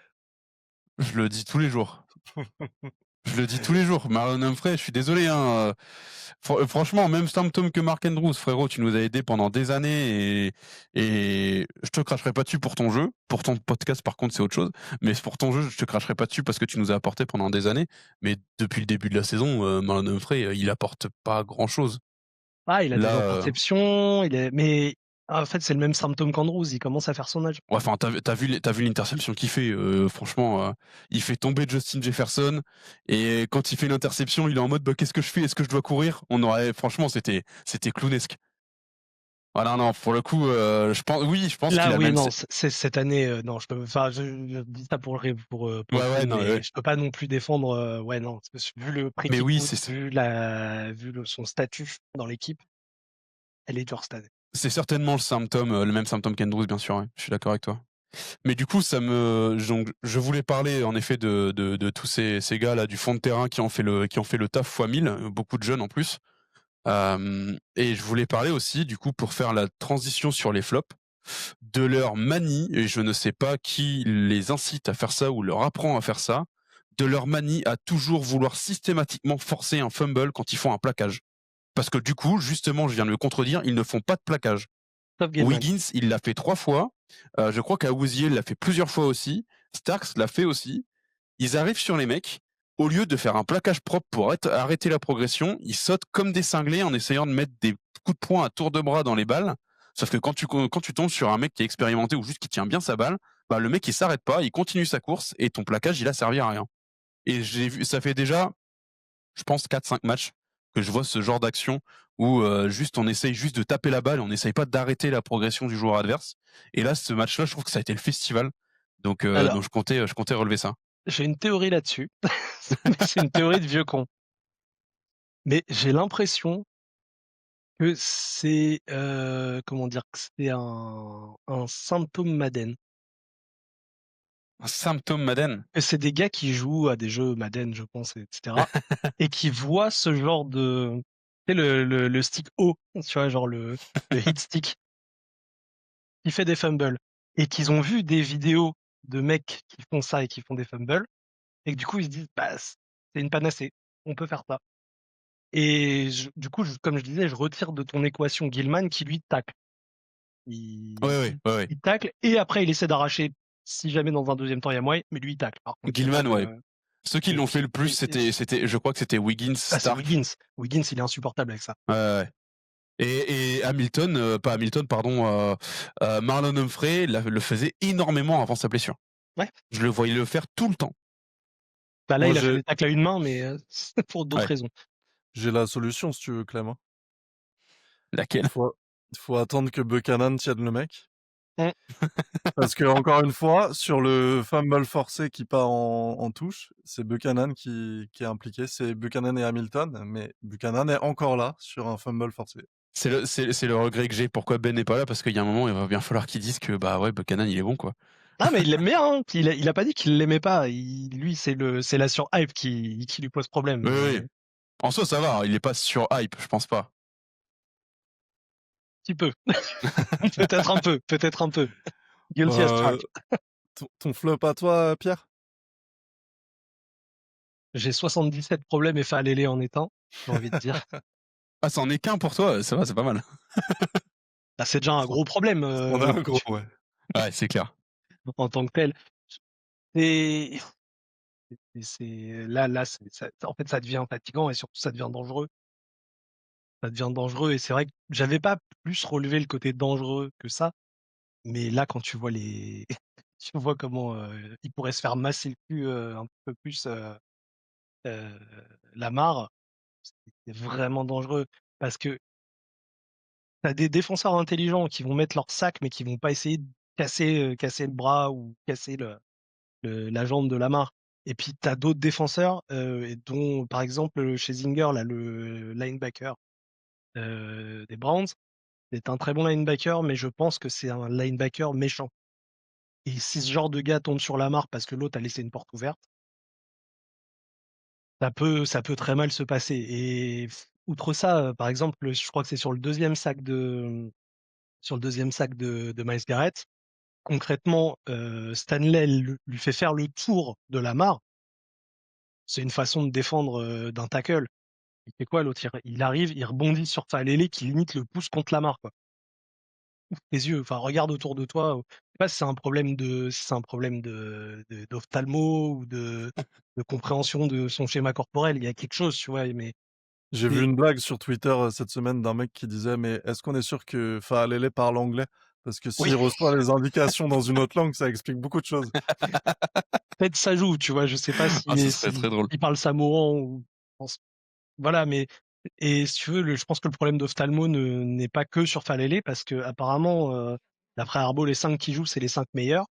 Je le dis tous les jours. Je le dis tous les jours. Marlon Humphrey, je suis désolé, hein. Franchement, même symptôme que Mark Andrews, frérot, tu nous as aidé pendant des années et je te cracherai pas dessus pour ton jeu. Pour ton podcast, par contre, c'est autre chose. Mais pour ton jeu, je te cracherai pas dessus parce que tu nous as apporté pendant des années. Mais depuis le début de la saison, Marlon Humphrey, il apporte pas grand chose. Ah, il a des Là, interceptions, mais en fait, c'est le même symptôme qu'Andrews, il commence à faire son âge. ouais, enfin, t'as vu l'interception qu'il fait. Franchement, il fait tomber Justin Jefferson et quand il fait l'interception, il est en mode bah, qu'est-ce que je fais? Est-ce que je dois courir? Franchement, c'était clownesque. Voilà, non, pour le coup, je pense qu'il Là, a le oui, même. non, c'est cette année, non, je peux enfin, je dis ça pour Ouais, le ouais, fun, non, mais ouais. je peux pas non plus défendre, ouais, non, parce que vu le prix Mais qu'il oui, coûte, vu son statut dans l'équipe, elle est dure cette année. c'est certainement le même symptôme qu'Andrews, bien sûr. Ouais, je suis d'accord avec toi. Mais du coup, donc, je voulais parler en effet de tous ces gars là du fond de terrain qui ont fait le taf fois 1000, beaucoup de jeunes en plus. Et je voulais parler aussi, du coup, pour faire la transition sur les flops, de leur manie, et je ne sais pas qui les incite à faire ça ou leur apprend à faire ça, de leur manie à toujours vouloir systématiquement forcer un fumble quand ils font un plaquage. Parce que du coup, justement, je viens de le contredire, ils ne font pas de plaquage. Sauf Gilman. Wiggins, il l'a fait 3 fois. Je crois qu'Awuzie l'a fait plusieurs fois aussi. Starks l'a fait aussi. Ils arrivent sur les mecs. Au lieu de faire un plaquage propre pour arrêter la progression, ils sautent comme des cinglés en essayant de mettre des coups de poing à tour de bras dans les balles. Sauf que quand tu tombes sur un mec qui est expérimenté ou juste qui tient bien sa balle, bah, le mec il s'arrête pas, il continue sa course et ton plaquage il a servi à rien. Et j'ai vu, ça fait déjà, je pense, 4-5 matchs que je vois ce genre d'action où juste on essaye juste de taper la balle, on n'essaye pas d'arrêter la progression du joueur adverse. Et là, ce match-là, je trouve que ça a été le festival. Donc Alors, je comptais relever ça. j'ai une théorie là-dessus, mais c'est une théorie de vieux con. Mais j'ai l'impression que c'est, comment dire? Que c'est un symptôme Madden. Un symptôme Madden. Que c'est des gars qui jouent à des jeux Madden, je pense, et cetera, et qui voient ce genre de, tu sais, le stick haut, tu vois? Genre le hit stick qui fait des fumbles, et qu'ils ont vu des vidéos de mecs qui font ça et qui font des fumbles, et que du coup ils se disent: «Bah, c'est une panacée, on peut faire ça». Et du coup, comme je disais, je retire de ton équation Gilman qui lui tacle. Ouais, Il ouais, il ouais, ouais. il tacle et après il essaie d'arracher si jamais dans un deuxième temps il y a moyen, mais lui il tacle. Par contre Gilman, Gilman, ouais. Ceux qui et l'ont fait puis le plus, je crois que c'était Wiggins, c'est Stark. Wiggins. Wiggins, il est insupportable avec ça. Ouais, ouais, ouais. Et Hamilton, pas Hamilton, pardon, Marlon Humphrey le faisait énormément avant sa blessure. Ouais, Je le voyais le faire tout le temps. bah, là Moi, il a fait des tacles à une main, mais pour d'autres Ouais. raisons. j'ai la solution si tu veux, Clément. Laquelle? Faut faut attendre que Buchanan tienne le mec. Mmh. Parce que encore une fois, sur le fumble forcé qui part en touche, c'est Buchanan qui est impliqué. C'est Buchanan et Hamilton, mais Buchanan est encore là sur un fumble forcé. C'est le regret que j'ai. Pourquoi Ben n'est pas là? Parce qu'il y a un moment, il va bien falloir qu'ils disent que, bah ouais, Buchanan, il est bon, quoi. Ah mais il l'aime bien, hein, il a pas dit qu'il l'aimait pas. Lui c'est la surhype qui lui pose problème, Oui, oui. mais En soi, ça va. Il est pas sur hype, je pense pas. petit peu. Peut-être un peu. Guilty as Heu, charged. ton flop à toi, Pierre? J'ai 77 problèmes et Falele en est un, j'ai envie de dire. Ah, c'en est qu'un pour toi? Ça va, c'est pas mal. Bah, c'est déjà un C'en gros problème, c'en est un gros, ouais. Ouais, c'est clair. en tant que tel. C'est c'est là, c'est ça, en fait, ça devient fatigant et surtout ça devient dangereux. Ça devient dangereux et c'est vrai que j'avais pas plus relevé le côté dangereux que ça, mais là, quand tu vois les tu vois comment, il pourrait se faire masser le cul, un peu plus, heu, Lamar, c'est vraiment dangereux parce que tu as des défenseurs intelligents qui vont mettre leur sac, mais qui vont pas essayer de casser le bras ou casser la jambe de Lamar. Et puis tu as d'autres défenseurs, et dont par exemple, chez Zinger là, le linebacker, des Browns, c'est un très bon linebacker, mais je pense que c'est un linebacker méchant. Et si ce genre de gars tombe sur Lamar parce que l'autre a laissé une porte ouverte, ça peut très mal se passer. Et outre ça, par exemple, je crois que c'est sur le deuxième sac de Myles Garrett, concrètement, Stanley lui fait faire le tour de Lamar. C'est une façon de défendre, d'un tackle. Il fait quoi l'autre? Il arrive, il rebondit sur Falele qui limite le pousse contre Lamar, quoi. Les yeux, enfin regarde autour de toi, je sais pas si c'est un problème d'ophtalmo ou de compréhension de son schéma corporel. Il y a quelque chose, tu vois? Mais J'ai vu c'est une blague sur Twitter, cette semaine d'un mec qui disait: «Mais est-ce qu'on est sûr que Faalele parle anglais? Parce que oui, s'il reçoit les indications dans une autre langue, ça explique beaucoup de choses». peut-être ça joue, tu vois? Je sais pas Ah, ce si serait très drôle. s'il parle samoan ou voilà, mais et si tu veux, je pense que le problème d'ophtalmo n'est pas que sur Falele parce qu'apparemment, d'après Arbo, les 5 qui jouent, c'est les 5 meilleurs.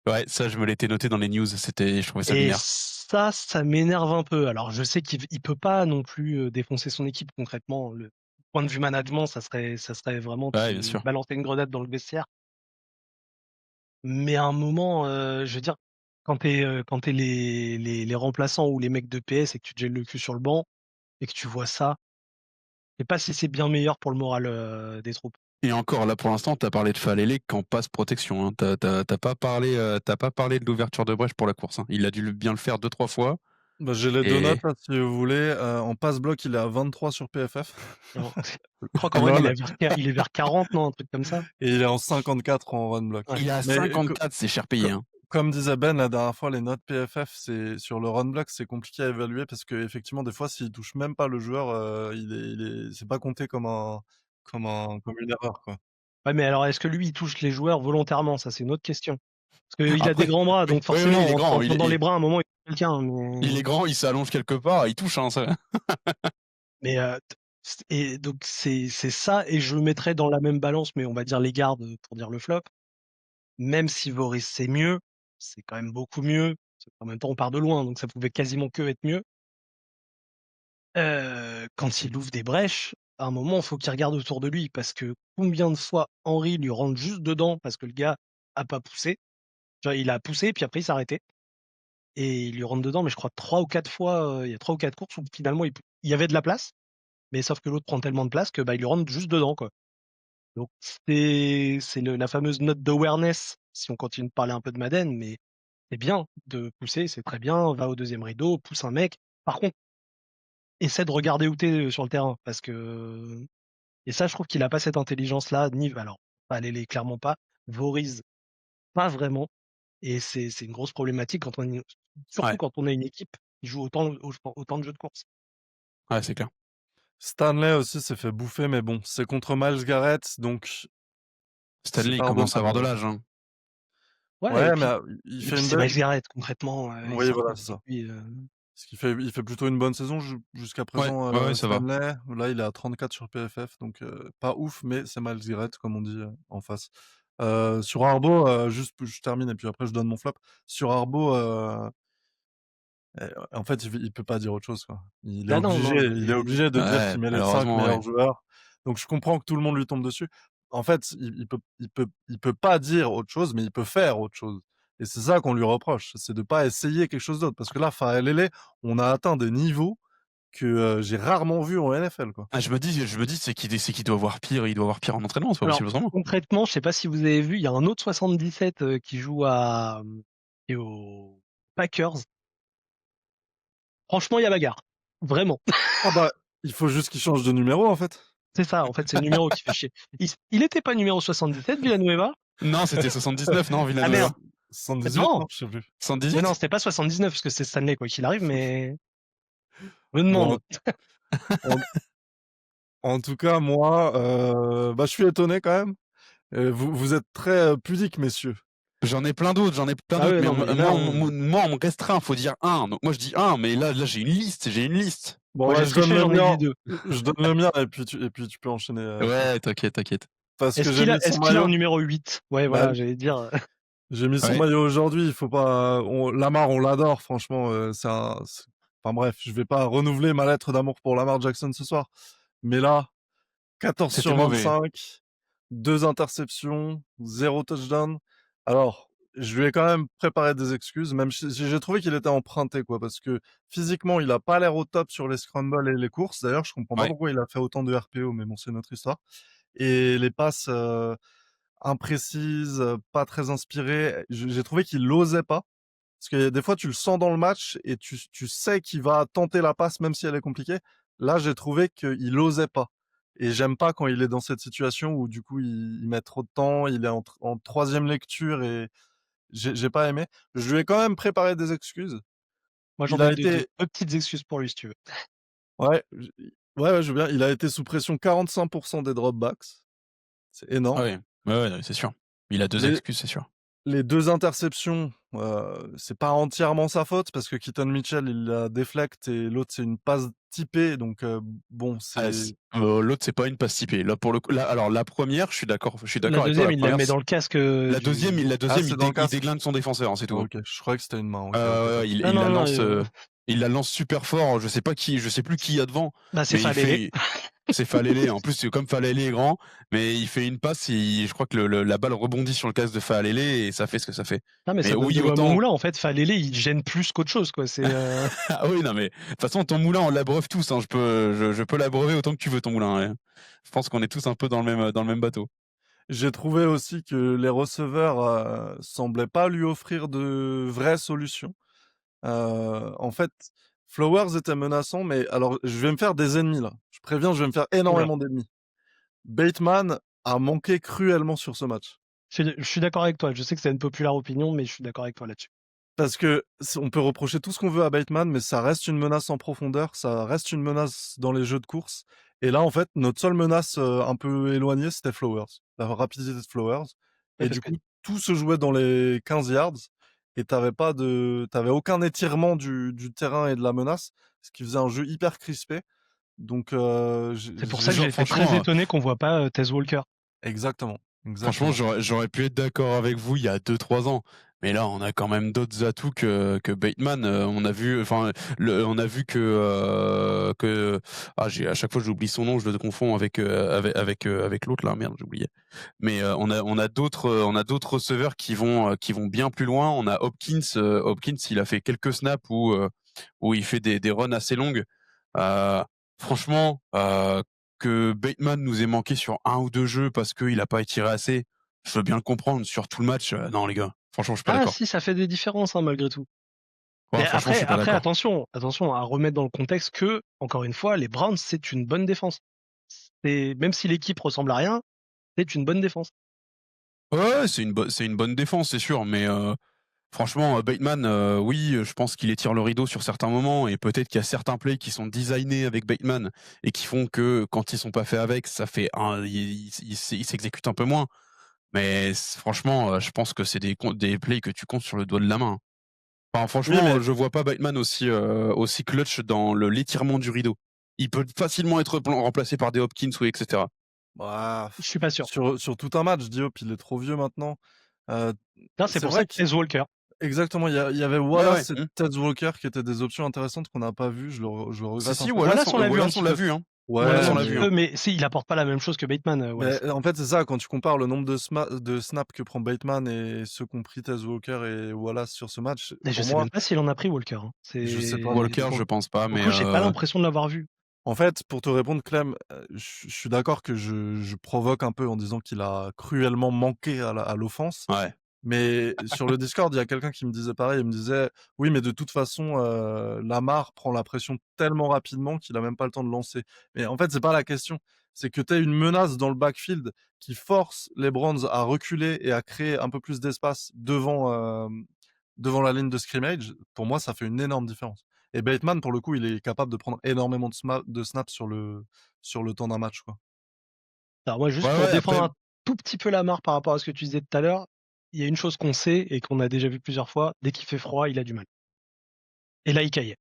Ouais, ça, je me l'étais noté dans les news. Je trouvais ça Et lunaire. ça m'énerve un peu. Alors je sais qu'il peut pas non plus, défoncer son équipe concrètement. Le point de vue management, ça serait vraiment Ouais, bien de sûr. balancer une grenade dans le vestiaire. Mais à un moment, je veux dire, quand tu les remplaçants ou les mecs de PS et que tu te gèles le cul sur le banc et que tu vois ça, sais pas si c'est bien meilleur pour le moral, des troupes. Et encore, là, pour l'instant, tu as parlé de Falele qu'en passe protection, hein. Tu pas parlé de l'ouverture de brèche pour la course, hein. Il a dû bien le faire 2-3 fois Bah, j'ai les 2 et notes là, si vous voulez. En passe bloc, il est à 23 sur PFF. Alors, je crois qu'en run, LOL. il est vers 40, non? Un truc comme ça? Et il est en 54 en run block. Ouais. il est à Mais 54, c'est cher payé, hein. comme disait Ben la dernière fois, les notes PFF, c'est sur le run block, c'est compliqué à évaluer parce qu'effectivement, des fois, s'il touche même pas le joueur, c'est pas compté comme une erreur, quoi. Ouais, mais alors est-ce que lui, il touche les joueurs volontairement? Ça, c'est une autre question. Parce qu'il a des Après, grands bras, oui, donc oui, oui, il est forcément, en grand, tendant les bras, à un moment, il touche quelqu'un, il est grand, il s'allonge quelque part, il touche, hein, ça. et donc c'est ça, et je mettrais dans la même balance, mais on va dire les gardes, pour dire le flop. Même si Voris c'est mieux, c'est quand même beaucoup mieux. En même temps, on part de loin, donc ça pouvait quasiment que être mieux. Quand il ouvre des brèches, à un moment, il faut qu'il regarde autour de lui, parce que combien de fois Henry lui rentre juste dedans parce que le gars a pas poussé. Genre, il a poussé, puis après il s'est arrêté et il lui rentre dedans, mais je crois 3 ou 4 fois, il y a 3 ou 4 courses où finalement il y avait de la place, mais sauf que l'autre prend tellement de place que, bah, il lui rentre juste dedans, quoi. Donc c'est la fameuse note d'awareness, si on continue de parler un peu de Madden, mais c'est bien de pousser, c'est très bien, va au deuxième rideau, pousse un mec. Par contre, essaie de regarder où t'es sur le terrain, parce que et ça, je trouve qu'il a pas cette intelligence-là, ni alors, Falele clairement pas, Voriz pas vraiment, et c'est une grosse problématique surtout Ouais, quand on a une équipe qui joue autant de jeux de course. ouais, c'est clair. Stanley aussi s'est fait bouffer, mais bon, c'est contre Myles Garrett, donc c'est Stanley, il commence à pardonnable, avoir on de va dire. l'âge, hein. Ouais, Ouais, mais il et fait puis une c'est belle. Myles Garrett concrètement, il Oui, sort voilà, quoi c'est ça. depuis, Ce qui fait il fait plutôt une bonne saison jusqu'à Ouais, présent, ouais, ouais, ça va. Stanley. Là, il est à 34 sur PFF, donc pas ouf, mais c'est Myles Garrett, comme on dit, en face. Sur Arbo, juste je termine et puis après je donne mon flop. Sur Arbo, en fait, il peut pas dire autre chose, quoi. bah, non, non, Il est mais obligé de dire Ouais, qu'il met les 5 malheureusement, ouais. meilleurs joueurs. Donc je comprends que tout le monde lui tombe dessus. En fait, il peut pas dire autre chose, mais il peut faire autre chose. Et c'est ça qu'on lui reproche, c'est de pas essayer quelque chose d'autre. Parce que là, Fahelele, on a atteint des niveaux que, j'ai rarement vus en NFL, quoi. Ah, je me dis, c'est qu'il doit voir pire, il doit voir pire en entraînement, c'est pas alors possible autrement. concrètement, je sais pas si vous avez vu, il y a un autre 77, qui joue et aux Packers. Franchement, il y a bagarre. Vraiment. Ah bah, il faut juste qu'il change de numéro, en fait. C'est ça, en fait, c'est le numéro qui fait chier. Il était pas numéro 77, Villanueva? Non, c'était 79, non, Ah Villanueva? merde! 78? Non! Non, je sais plus. Mais 78? non, c'était pas 79 parce que c'est Stanley quoi qu'il arrive, mais je me Bon, demande. en en tout cas, moi, bah, je suis étonné quand même. Vous êtes très, pudiques, messieurs. J'en ai plein d'autres, Ah ouais, mais non, mais là, moi, on me restreint, faut dire un. Donc moi, je dis un, mais là, j'ai une liste. Bon, moi bah, j'ai je donne triché, le j'en ai mien. dit 2. Je donne le mien et puis tu peux enchaîner, Flo. Ouais, t'inquiète, t'inquiète. Parce que j'ai mis son Est-ce qu'il a un maillot. numéro 8? Ouais, Bah, voilà, j'allais dire. j'ai mis son Ouais. maillot aujourd'hui, il faut pas Lamar, on l'adore franchement, enfin bref, je vais pas renouveler ma lettre d'amour pour Lamar Jackson ce soir. Mais là, 14 C'était sur mauvais. 25, 2 interceptions, 0 touchdown. Alors, je lui ai quand même préparé des excuses, même si j'ai trouvé qu'il était emprunté, quoi, parce que physiquement, il a pas l'air au top sur les scrambles et les courses. D'ailleurs, je comprends pas Ouais. pourquoi il a fait autant de RPO, mais bon, c'est notre histoire. Et les passes, imprécises, pas très inspirées, j'ai trouvé qu'il osait pas. Parce que des fois, tu le sens dans le match et tu sais qu'il va tenter la passe même si elle est compliquée. Là, j'ai trouvé qu'il osait pas. Et j'aime pas quand il est dans cette situation où du coup il met trop de temps, il est en troisième lecture et j'ai pas aimé. Je lui ai quand même préparé des excuses. Moi j'en Il ai a 2 été, petites excuses pour lui si tu veux. ouais, ouais, je veux bien. Il a été sous pression 45% des dropbacks. C'est Ah énorme. ouais. Ouais, ouais, c'est sûr. Il a 2 Les, excuses, c'est sûr. Les 2 interceptions, c'est pas entièrement sa faute parce que Keaton Mitchell, il la déflecte et l'autre, c'est une passe typée donc bon, Ah, c'est l'autre, c'est pas une passe typée. Là, pour le coup, alors la première, je suis La d'accord avec toi. deuxième, La il la première, met dans le casque, la ah, deuxième, c'est dans le il casque? déglingue son défenseur, hein, c'est tout. OK, je croyais que c'était une main. OK, OK, pas de souci. non, Il non, la non, lance, il la lance super fort. Je sais plus qui il y a devant, bah, c'est mais il Falele. fait, C'est Falele. En plus, comme Falele est grand, mais il fait une passe, je crois que la balle rebondit sur le casque de Falele et ça fait ce que ça fait. Non, mais Mais ça donne oui, de l'eau à mon autant. moulin. En fait, Falele, il gêne plus qu'autre chose, quoi. C'est Ah oui, non, mais de toute façon, ton moulin, on l'abreuve tous. Hein. Je peux l'abreuver autant que tu veux, ton moulin. Hein. Je pense qu'on est tous un peu dans le même bateau. J'ai trouvé aussi que les receveurs semblaient pas lui offrir de vraies solutions. En fait, Flowers était menaçant, mais alors je vais me faire des ennemis là. Je préviens, je vais me faire Oula. énormément d'ennemis. Bateman a manqué cruellement sur ce match. Je suis d'accord avec toi. Je sais que c'est une populaire opinion, mais je suis d'accord avec toi là-dessus. Parce que on peut reprocher tout ce qu'on veut à Bateman, mais ça reste une menace en profondeur, ça reste une menace dans les jeux de course. Et là, en fait, notre seule menace un peu éloignée, c'était Flowers, la rapidité de Flowers. Et du coup, tout se jouait dans les 15 yards et t'avais aucun étirement du terrain et de la menace, ce qui faisait un jeu hyper crispé. Donc, C'est pour ça que j'ai été très franchement, étonné qu'on voit pas Tez Walker. exactement, franchement, exactement. j'aurais pu être d'accord avec vous il y a 2-3 ans. Mais là, on a quand même d'autres atouts que Bateman. On a vu, on a vu à chaque fois j'oublie son nom, je le confonds avec l'autre là, merde, j'ai oublié. Mais on a d'autres receveurs qui vont bien plus loin. On a Hopkins. Hopkins, il a fait quelques snaps où il fait des runs assez longues. Euh, Franchement, que Bateman nous ait manqué sur un ou deux jeux parce qu'il a pas étiré assez, je veux bien le comprendre. Sur tout le match, non les gars, franchement, je suis pas Ah d'accord. si, ça fait des différences hein, malgré tout. Ouais, Mais franchement, je suis pas après, d'accord. attention à remettre dans le contexte que, encore une fois, les Browns, c'est une bonne défense. Même si l'équipe ressemble à rien, c'est une bonne défense. Ouais, c'est une bonne défense, c'est sûr, mais franchement, Bateman, oui, je pense qu'il étire le rideau sur certains moments et peut-être qu'il y a certains plays qui sont designés avec Bateman et qui font que quand ils sont pas faits avec, ça fait il s'exécute un peu moins. Mais franchement, je pense que c'est des plays que tu comptes sur le doigt de la main. Enfin, Oui, franchement, mais je vois pas Bateman aussi clutch dans l'étirement du rideau. Il peut facilement être remplacé par des Hopkins ou etc. bah, Je suis pas sûr. sur tout un match, Diop, il est trop vieux maintenant. Heu, Non, c'est c'est pour ça vrai que que Tez Walker. exactement, il y avait Ouais, ouais. Wallace et Ted Walker qui étaient des options intéressantes qu'on n'a pas vues, je le regrette un Si, peu. Wallace, on l'a vu un Wallace, on petit l'a peu. vu, hein. Ouais, Wallace, Un on l'a petit vu, mais hein. peu, mais si, il apporte pas la même chose que Bateman, Wallace. en fait, c'est ça, quand tu compares le nombre de snaps que prend Bateman et ceux qu'ont pris Tez Walker et Wallace sur ce match, Et je pour sais moi, même pas s'il en a pris Walker. Hein. je sais pas non C'est Walker, plus. je pense pas, pour le mais coup, j'ai pas l'impression de l'avoir vu. En fait, pour te répondre, Clem, je suis d'accord que je provoque un peu en disant qu'il a cruellement manqué à l'offense. ouais. Mais sur le Discord, il y a quelqu'un qui me disait pareil. Il me disait: «Oui, mais de toute façon, Lamar prend la pression tellement rapidement qu'il a même pas le temps de lancer». Mais en fait, c'est pas la question. C'est que tu as une menace dans le backfield qui force les Browns à reculer et à créer un peu plus d'espace devant la ligne de scrimmage. Pour moi, ça fait une énorme différence. Et Bateman, pour le coup, il est capable de prendre énormément de snaps sur le temps d'un match, quoi. Alors moi, juste Ouais, pour ouais, après, défendre un tout petit peu Lamar par rapport à ce que tu disais tout à l'heure, il y a une chose qu'on sait et qu'on a déjà vu plusieurs fois, dès qu'il fait froid, il a du mal. Et là, il caille.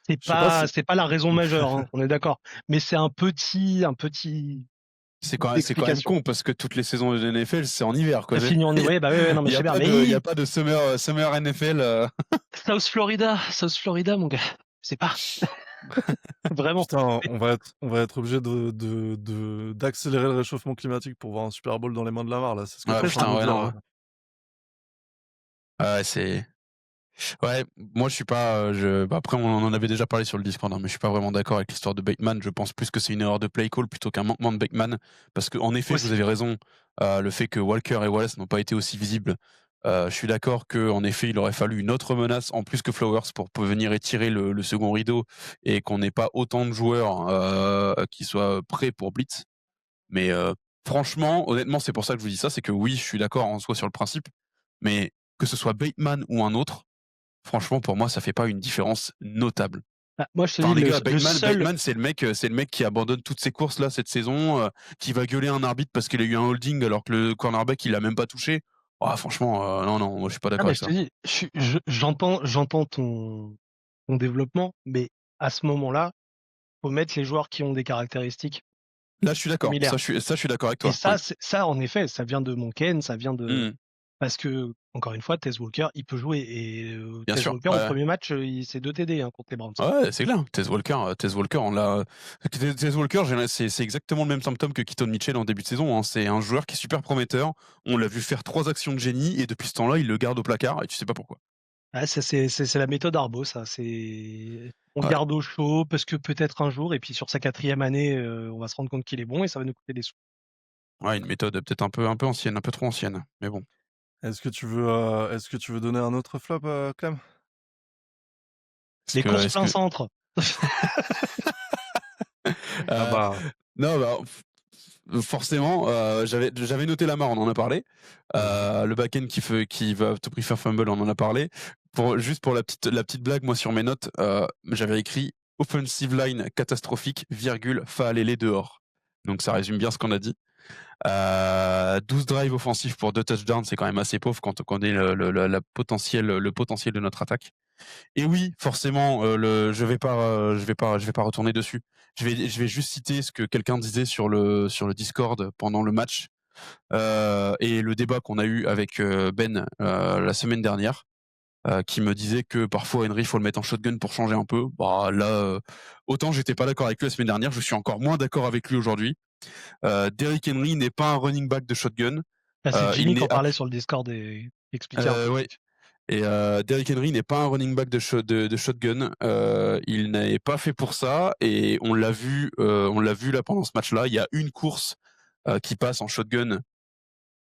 Je sais pas si C'est pas la raison majeure, hein, on est d'accord. Mais c'est un petit bout c'est quand même d'explication. con parce que toutes les saisons de NFL, c'est en hiver, quoi. Ça finit en ouais, bah ouais, non, mais Il je y sais a bien. pas Mais il y a pas de summer NFL. South Florida, mon gars. C'est pas vraiment. putain, on va être obligé d'accélérer le réchauffement climatique pour voir un Super Bowl dans les mains de Lamar, là. C'est ce que Ouais, tu es en train de putain, nous ouais, dire, non. là. Ouais, ouais, ouais, moi je suis pas après on en avait déjà parlé sur le Discord, hein, mais je suis pas vraiment d'accord avec l'histoire de Bateman. Je pense plus que c'est une erreur de play call plutôt qu'un manquement de Bateman parce que en effet, vous Aussi. avez raison, le fait que Walker et Wallace n'ont pas été aussi visibles. Je suis d'accord que en effet, il aurait fallu une autre menace en plus que Flowers pour venir étirer le second rideau et qu'on n'ait pas autant de joueurs qui soient prêts pour blitz. Mais franchement, honnêtement, c'est pour ça que je vous dis ça, c'est que oui, je suis d'accord en soi sur le principe, mais que ce soit Bateman ou un autre, franchement, pour moi, ça fait pas une différence notable. Ah, moi, je te dis, Enfin, les gars, le seul. Bateman, c'est le mec qui abandonne toutes ses courses là cette saison, qui va gueuler un arbitre parce qu'il a eu un holding alors que le cornerback il a même pas touché. Ah, franchement, non, non, moi je suis pas Ah, d'accord mais avec je ça. te dis, j'entends ton développement, mais à ce moment-là, faut mettre les joueurs qui ont des caractéristiques Là, je suis d'accord. similaires. Ça, je suis d'accord avec Et toi. Ouais. ça, en effet, ça vient de Monken, ça vient de Hmm. Parce que, encore une fois, Tez Walker, il peut jouer et Bien Tez sûr, Walker, au ouais. premier match, c'est 2 TD, hein, contre les Browns. Ouais, c'est clair. Tez Walker, on l'a. Tez Walker, c'est exactement le même symptôme que Keaton Mitchell en début de saison, hein. C'est un joueur qui est super prometteur. On l'a vu faire 3 actions de génie et depuis ce temps-là, il le garde au placard et tu sais pas pourquoi. Ah, ça c'est la méthode Arbo, ça, c'est on le Ouais. garde au chaud parce que peut-être un jour et puis sur sa 4e année, on va se rendre compte qu'il est bon et ça va nous coûter des sous. Ouais, une méthode peut-être un peu ancienne, un peu trop ancienne, mais bon. Est-ce que tu veux donner un autre flop, Clem? Est-ce Les que courses est-ce plein que centre. Ah heu, bah, non, bah, forcément, j'avais noté Lamar, on en a parlé. Le back-end qui va à tout prix faire fumble, on en a parlé. Juste pour la petite blague, moi sur mes notes, j'avais écrit offensive line catastrophique, virgule, Faalele dehors. Donc ça résume bien ce qu'on a dit. 12 drives offensifs pour 2 touchdowns, c'est quand même assez pauvre quand on connaît le potentiel de notre attaque. Et oui, forcément, je vais pas retourner dessus. Je vais juste citer ce que quelqu'un disait sur le Discord pendant le match, et le débat qu'on a eu avec, Ben, la semaine dernière, qui me disait que parfois Henry, faut le mettre en shotgun pour changer un peu. Bah, là, autant j'étais pas d'accord avec lui la semaine dernière, je suis encore moins d'accord avec lui aujourd'hui. Derrick Henry n'est pas un running back de shotgun. bah, c'est Il Jimmy qui n'est en parlait sur le Discord et qui expliquait un peu le ouais. truc. Et Derrick Henry n'est pas un running back de shotgun. Il n'est pas fait pour ça et on l'a vu là pendant ce match-là. Il y a une course qui passe en shotgun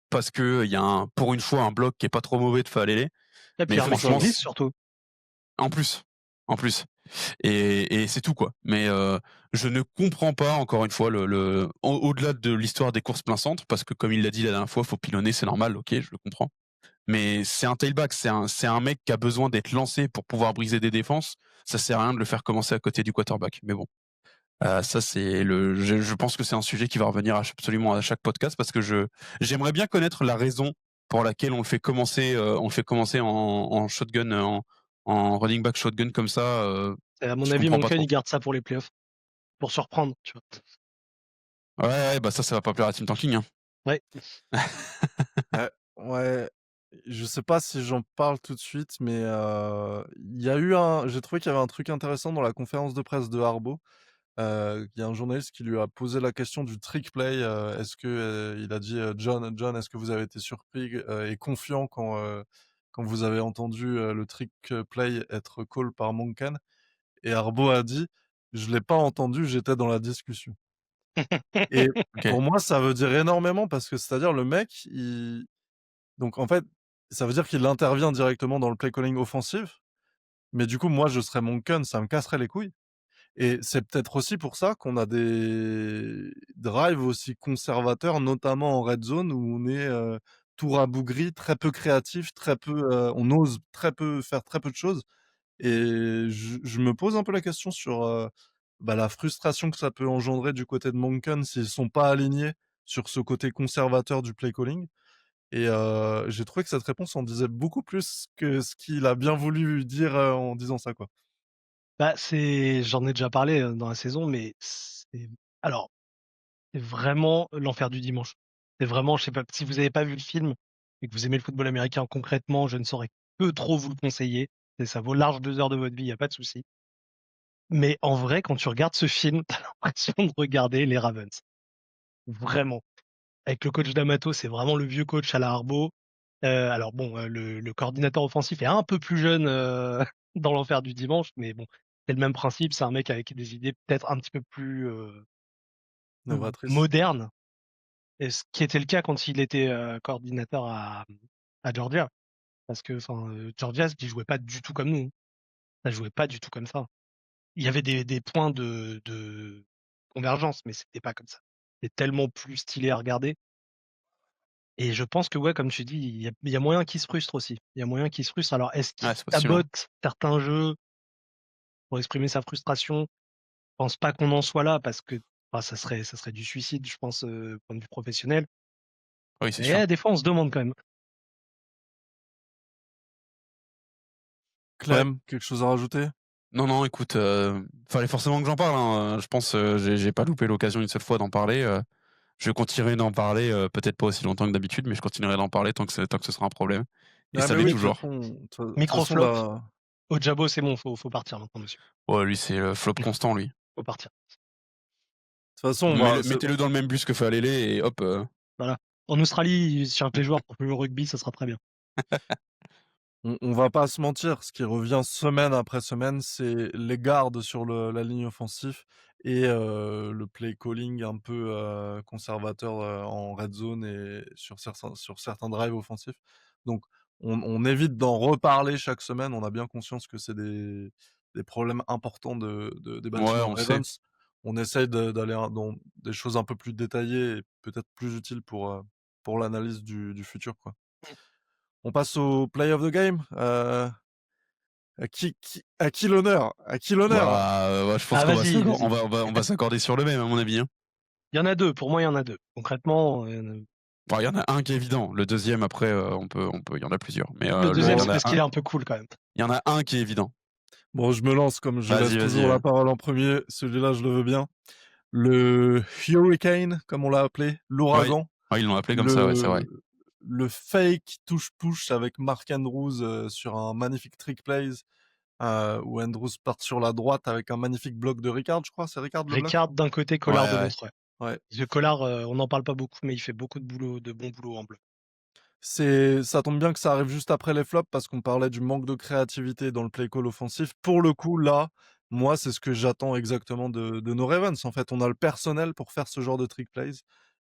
parce que il y a pour une fois un bloc qui est pas trop mauvais de Faalele. Et puis Mais un mec Ça qui franchement, glisse surtout. en plus, en plus. Et c'est tout quoi. Mais je ne comprends pas encore une fois au-delà de l'histoire des courses plein centre parce que comme il l'a dit la dernière fois, faut pilonner, c'est normal. Ok, je le comprends. Mais c'est un tailback, c'est un mec qui a besoin d'être lancé pour pouvoir briser des défenses. Ça sert à rien de le faire commencer à côté du quarterback. Mais bon, ça c'est je pense que c'est un sujet qui va revenir absolument à chaque podcast parce que j'aimerais bien connaître la raison pour laquelle on le fait commencer en shotgun, en running back shotgun comme ça. À mon Je avis, comprends pas Monken, il trop. garde ça pour les playoffs, pour surprendre, tu vois? Ouais, ouais, bah ça va pas plaire à Team Tanking, hein. Ouais. Ouais, je sais pas si j'en parle tout de suite, mais il y a eu un j'ai trouvé qu'il y avait un truc intéressant dans la conférence de presse de Harbaugh. Il y a un journaliste qui lui a posé la question du trick play, est-ce que, il a dit, «John, est-ce que vous avez été surpris, et confiant quand vous avez entendu, le trick, play être call par Monken?» Et Harbaugh a dit: «Je l'ai pas entendu, j'étais dans la discussion». Et OK. pour moi, ça veut dire énormément parce que c'est-à-dire le mec, donc en fait, ça veut dire qu'il intervient directement dans le play calling offensif, mais du coup, moi, je serais Monken, ça me casserait les couilles. Et c'est peut-être aussi pour ça qu'on a des drives aussi conservateurs, notamment en red zone où on est, tout rabougri, très peu créatif, très peu, on ose très peu faire très peu de choses. Et je me pose un peu la question sur, bah, la frustration que ça peut engendrer du côté de Monken s'ils sont pas alignés sur ce côté conservateur du play calling. Et j'ai trouvé que cette réponse en disait beaucoup plus que ce qu'il a bien voulu dire, en disant ça, quoi. Bah, j'en ai déjà parlé, dans la saison, mais alors, c'est vraiment l'enfer du dimanche. C'est vraiment, je sais pas, si vous avez pas vu le film et que vous aimez le football américain concrètement, je ne saurais que trop vous le conseiller. Et ça vaut large 2 heures de votre vie, il y a pas de souci. Mais en vrai, quand tu regardes ce film, tu as l'impression de regarder les Ravens. Vraiment. Avec le coach D'Amato, c'est vraiment le vieux coach à la Harbaugh. Alors bon, le coordinateur offensif est un peu plus jeune, dans l'enfer du dimanche, mais bon, c'est le même principe. C'est un mec avec des idées peut-être un petit peu plus Novatrice. modernes, et ce qui était le cas quand il était, coordinateur à Georgia. Parce que enfin, Georgia, ils jouaient pas du tout comme nous, hein. Ça jouait pas du tout comme ça. Il y avait des points de convergence, mais c'était pas comme ça. C'est tellement plus stylé à regarder. Et je pense que ouais, comme tu dis, il y a moyen qu'il se frustre aussi. Il y a moyen qu'il se frustre. Alors est-ce qu'il Ouais, c'est possible, hein. sabote certains jeux pour exprimer sa frustration? Je pense pas qu'on en soit là parce que, bah, ça serait du suicide, je pense, point de vue professionnel. Oui, c'est sûr. Mais des fois, on se demande quand même. Ouais. Clem, quelque chose à rajouter? Non, non, écoute, fallait forcément que j'en parle, hein, je pense, j'ai pas loupé l'occasion une seule fois d'en parler. Je continuerai d'en parler, peut-être pas aussi longtemps que d'habitude, mais je continuerai d'en parler tant que ce sera un problème et Ah ça mais l'est oui, de toute toujours. façon toute Micro façon flop, là Ojabo, c'est bon, faut partir maintenant, monsieur. Ouais, lui, c'est le flop constant, lui. Faut partir. de toute façon on va Mettez-le dans le même bus que Falele et hop, Voilà. En Australie, ils cherchent des joueurs pour jouer au rugby, ça sera très bien. on va pas se mentir, ce qui revient semaine après semaine, c'est les gardes sur la ligne offensive et le play calling un peu conservateur en red zone et sur certains drives offensifs. Donc on évite d'en reparler chaque semaine. On a bien conscience que c'est des problèmes importants des ouais, Baltimore on le sait. Ravens. On essaye d'aller dans des choses un peu plus détaillées et peut-être plus utiles pour l'analyse du futur, quoi. On passe au play of the game. À qui l'honneur? À qui l'honneur? Bah, je pense Ah qu'on va vas-y, s'accorder vas-y. on va s'accorder sur le même, à mon avis, hein. Il y en a 2, pour moi, il y en a 2. Concrètement, Enfin, il y en a un qui est évident. Le deuxième, après, il y en a plusieurs. Mais le il deuxième, y Bon, c'est en a parce un, qu'il est un peu cool quand même. il y en a un qui est évident. bon, je me lance comme je laisse Vas-y, vas-y. toujours la parole en premier. Celui-là, je le veux bien. Le Hurricane, comme on l'a appelé, Oui, l'ouragan, ouais, ils l'ont appelé comme ça, ouais, c'est vrai. le fake touche-push avec Mark Andrews sur un magnifique trick plays où Andrews part sur la droite avec un magnifique bloc de Ricard, je crois. C'est Ricard le bloc? Ricard d'un côté, Ouais, Collard de ouais. l'autre, ouais. Ouais. Le Collard, on n'en parle pas beaucoup, mais il fait beaucoup de bon boulot en bleu. Ça tombe bien que ça arrive juste après les flops parce qu'on parlait du manque de créativité dans le play call offensif. Pour le coup, là, moi, c'est ce que j'attends exactement de nos Ravens. En fait, on a le personnel pour faire ce genre de trick plays,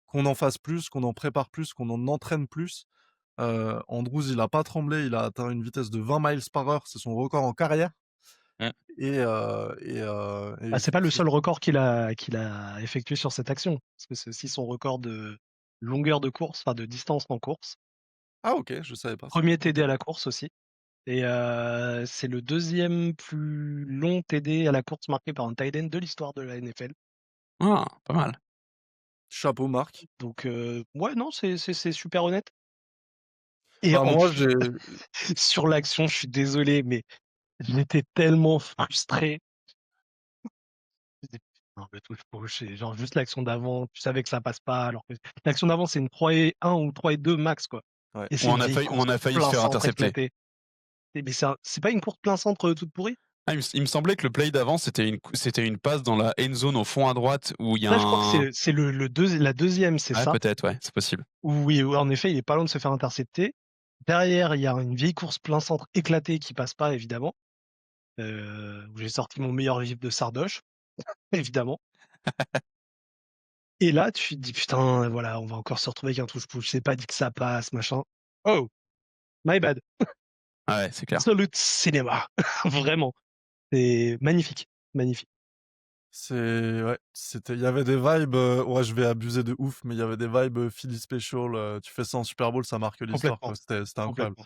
qu'on en fasse plus, qu'on en prépare plus, qu'on en entraîne plus. Andrews, il a pas tremblé, il a atteint une vitesse de 20 miles par heure, c'est son record en carrière. Mmh. Et Ah, c'est pas le effectivement. seul record qu'il a effectué sur cette action, parce que c'est aussi son record de longueur de course, enfin de distance en course. Ah ok, je savais pas ça. Premier Ok. TD à la course aussi. Et c'est le deuxième plus long TD à la course marqué par un tight end de l'histoire de la NFL. Ah, pas mal. Chapeau, Marc. Donc ouais, non, c'est super honnête. Et Bah en moi, plus, sur l'action, je suis désolé, mais j'étais tellement frustré. Je disais, putain, le touche-push, et genre juste l'action d'avant, tu savais que ça passe pas, alors que l'action d'avant, c'est une 3-1 ou 3-2 max, quoi. ouais. Et Où c'est une vieille où course on a failli se plein faire centre intercepter. éclatée. Mais c'est pas une course plein centre toute pourrie? Ah, il me semblait que le play d'avant, c'était une passe dans la end zone au fond à droite où il y a Ça, je crois que un. c'est la deuxième, c'est Ouais, ça. peut-être, ouais, c'est possible. Oui, en effet, il est pas loin de se faire intercepter. Derrière, il y a une vieille course plein centre éclatée qui passe pas, évidemment. Où j'ai sorti mon meilleur gif de Sardoche, évidemment. Et là, tu te dis, putain, voilà, on va encore se retrouver avec un touche-push. C'est pas dit que ça passe, machin. Oh, my bad. Ah ouais, c'est clair. Absolute cinéma. Vraiment. C'est magnifique. Magnifique. Ouais, il y avait des vibes, ouais, je vais abuser de ouf, mais il y avait des vibes Philly Special, tu fais ça en Super Bowl, ça marque l'histoire, Complètement. quoi. C'était incroyable. Complètement.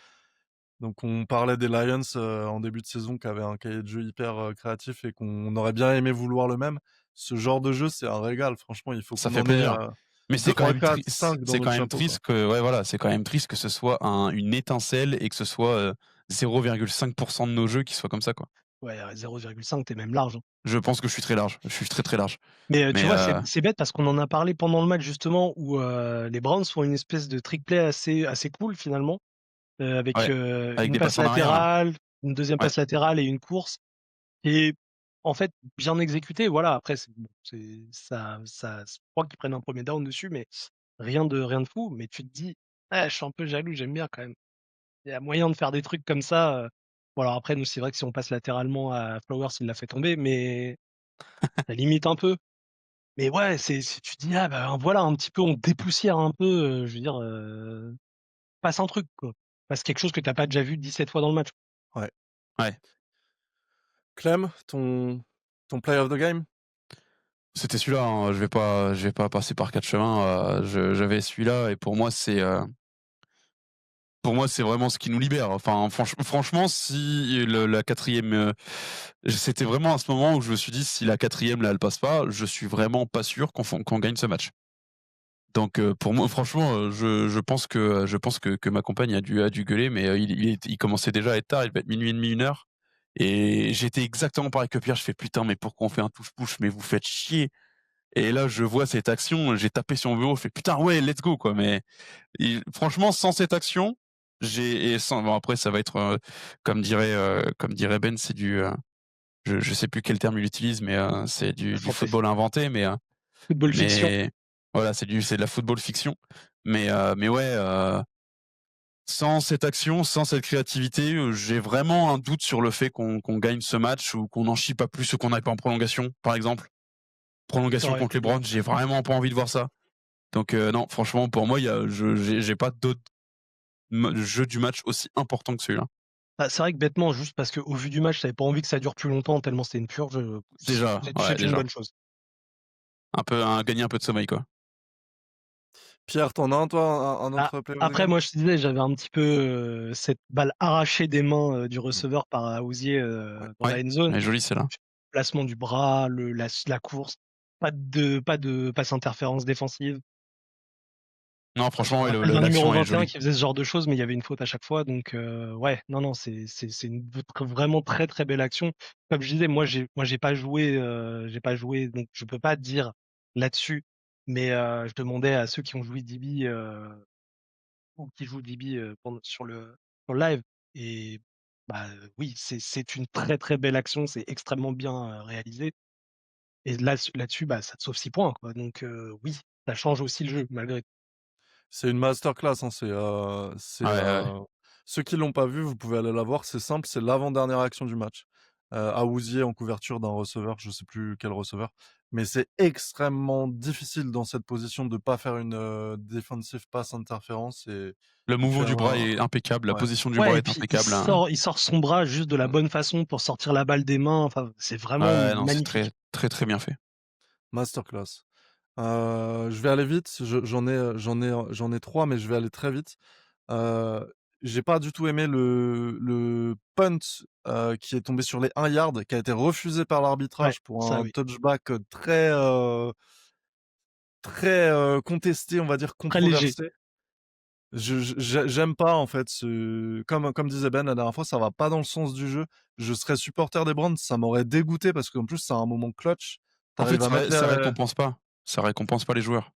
Donc on parlait des Lions, en début de saison qui avaient un cahier de jeu hyper, créatif et qu'on aurait bien aimé vouloir le même. Ce genre de jeu, c'est un régal. Franchement, il faut Ça qu'on fait en ait, plaisir. Mais 3, 4, 5 dans c'est notre quand même chapeau, triste quoi. que, ouais, voilà, c'est quand même triste que ce soit une étincelle et que ce soit 0,5% de nos jeux qui soient comme ça, quoi. Ouais, 0,5, t'es même large, hein. Je pense que je suis très large. Je suis très très large. Mais tu Mais vois, c'est bête parce qu'on en a parlé pendant le match justement où les Browns font une espèce de trick play assez cool finalement, avec ouais, avec une des passe passes en arrière là. latérale, une deuxième Ouais, passe latérale et une course. Et en fait, bien exécuté. Voilà, après, je crois qu'ils prennent un premier down dessus, mais rien de fou. Mais tu te dis, ah, je suis un peu jaloux, j'aime bien quand même. Il y a moyen de faire des trucs comme ça. Bon, alors après, nous, c'est vrai que si on passe latéralement à Flowers, il l'a fait tomber, mais ça limite un peu. Mais ouais, tu te dis, ah bah voilà, un petit peu, on dépoussière un peu, je veux dire, passe un truc, quoi. Passe quelque chose que t'as pas déjà vu 17 fois dans le match. Ouais. ouais. Clem, ton play of the game? C'était celui-là, hein. Je vais pas passer par 4 chemins. J'avais celui-là et pour moi, c'est vraiment ce qui nous libère. Enfin, franchement, si la quatrième, c'était vraiment à ce moment où je me suis dit, si la quatrième là, elle passe pas, je suis vraiment pas sûr qu'on gagne ce match. Donc pour moi, franchement, je pense que ma compagne a dû gueuler, mais il commençait déjà à être tard. Il devait être minuit et demi, 1 heure. Et j'étais exactement pareil que Pierre. Je fais putain, mais pourquoi on fait un touche-push? Mais vous faites chier. Et là, je vois cette action, j'ai tapé sur mon bureau, je fais putain ouais, let's go quoi. Mais franchement, sans cette action, bon après ça va être comme dirait Ben, c'est du je sais plus quel terme il utilise, mais c'est du Fantastique. football inventé, Football fiction. mais voilà, c'est de la football fiction. Mais ouais, sans cette action, sans cette créativité, j'ai vraiment un doute sur le fait qu'on gagne ce match ou qu'on en chie pas plus ou qu'on aille pas en prolongation, par exemple. Ça Prolongation aurait contre les été Browns, j'ai vraiment pas envie de voir ça. Donc non, franchement, pour moi, il y a je j'ai pas d'autre jeu du match aussi important que celui-là. bah, c'est vrai que bêtement, juste parce qu'au vu du match, tu avais pas envie que ça dure plus longtemps tellement c'était une purge, Déjà, ouais, c'est une déjà. bonne chose. Gagner un peu de sommeil, quoi. Pierre, t'en as un toi, un Ah, autre play of the après game? moi je te disais, j'avais un petit peu, cette balle arrachée des mains, du receveur par Awuzie, dans Ouais, la end zone. elle est jolie celle-là. Placement du bras, la course, pas de passe interférence défensive. Non, Je franchement, me ouais, rappelle d'un numéro l'action est 21 jolie. qui faisait ce genre de choses, mais il y avait une faute à chaque fois donc ouais, non, non, c'est une vraiment très, très belle action. Comme je disais, moi j'ai pas joué donc je peux pas dire là-dessus, mais je demandais à ceux qui ont joué DB, ou qui jouent DB, pendant sur le live et bah, oui, c'est une très, très belle action, c'est extrêmement bien, réalisé et là-dessus, bah, ça te sauve 6 points quoi donc oui, ça change aussi le jeu malgré tout. C'est une masterclass, hein, Ouais, ouais, ouais. ceux qui l'ont pas vu, vous pouvez aller la voir, c'est simple, c'est l'avant-dernière action du match. Awuzie en couverture d'un receveur, je sais plus quel receveur, mais c'est extrêmement difficile dans cette position de pas faire une, defensive pass interference et Le il fait mouvement du bras un est impeccable, la ouais, position du bras Ouais et est puis impeccable, hein. il sort son bras juste de la bonne façon pour sortir la balle des mains, enfin, c'est vraiment Ouais, non, c'est très, magnifique. très, très bien fait. masterclass. Je vais aller vite, j'en ai 3 mais je vais aller très vite. Heu, j'ai pas du tout aimé le punt, qui est tombé sur les 1 yard, qui a été refusé par Ouais, l'arbitrage pour ça un oui. touchback, très, contesté, on va dire Très léger. controversé. J'aime pas en fait comme disait Ben la dernière fois, ça va pas dans le sens du jeu. Je serais supporter des Browns, ça m'aurait dégoûté parce qu'en plus c'est un moment clutch. Tu En fait, arrives à mettre ça les récompense pas. Ça récompense pas les joueurs.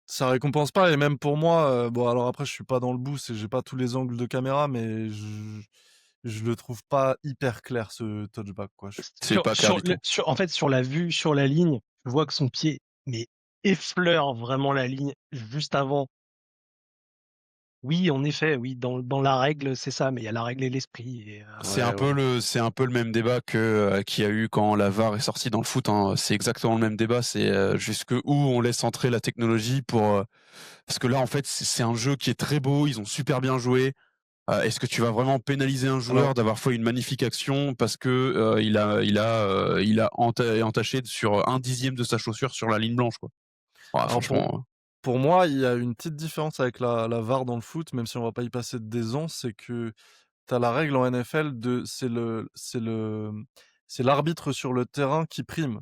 Ça récompense pas et même pour moi, bon alors après je suis pas dans le boost et j'ai pas tous les angles de caméra, mais je le trouve pas hyper clair ce touchback quoi. C'est pas clair du tout. En fait, sur la vue, sur la ligne, je vois que son pied, mais effleure vraiment la ligne juste avant. Oui, en effet, oui, dans la règle, c'est ça, mais il y a la règle et l'esprit et Ouais, ouais. C'est un peu le même débat qu'il y a eu quand la VAR est sortie dans le foot, hein. C'est exactement le même débat. C'est jusque où on laisse entrer la technologie parce que là, en fait, c'est un jeu qui est très beau. Ils ont super bien joué. Est-ce que tu vas vraiment pénaliser un Alors joueur d'avoir fait une magnifique action parce que il a entaché sur un dixième de sa chaussure sur la ligne blanche, quoi. Ah, alors pour franchement, pour moi, il y a une petite différence avec la VAR dans le foot, même si on va pas y passer des ans, c'est que tu as la règle en NFL de c'est l'arbitre sur le terrain qui prime.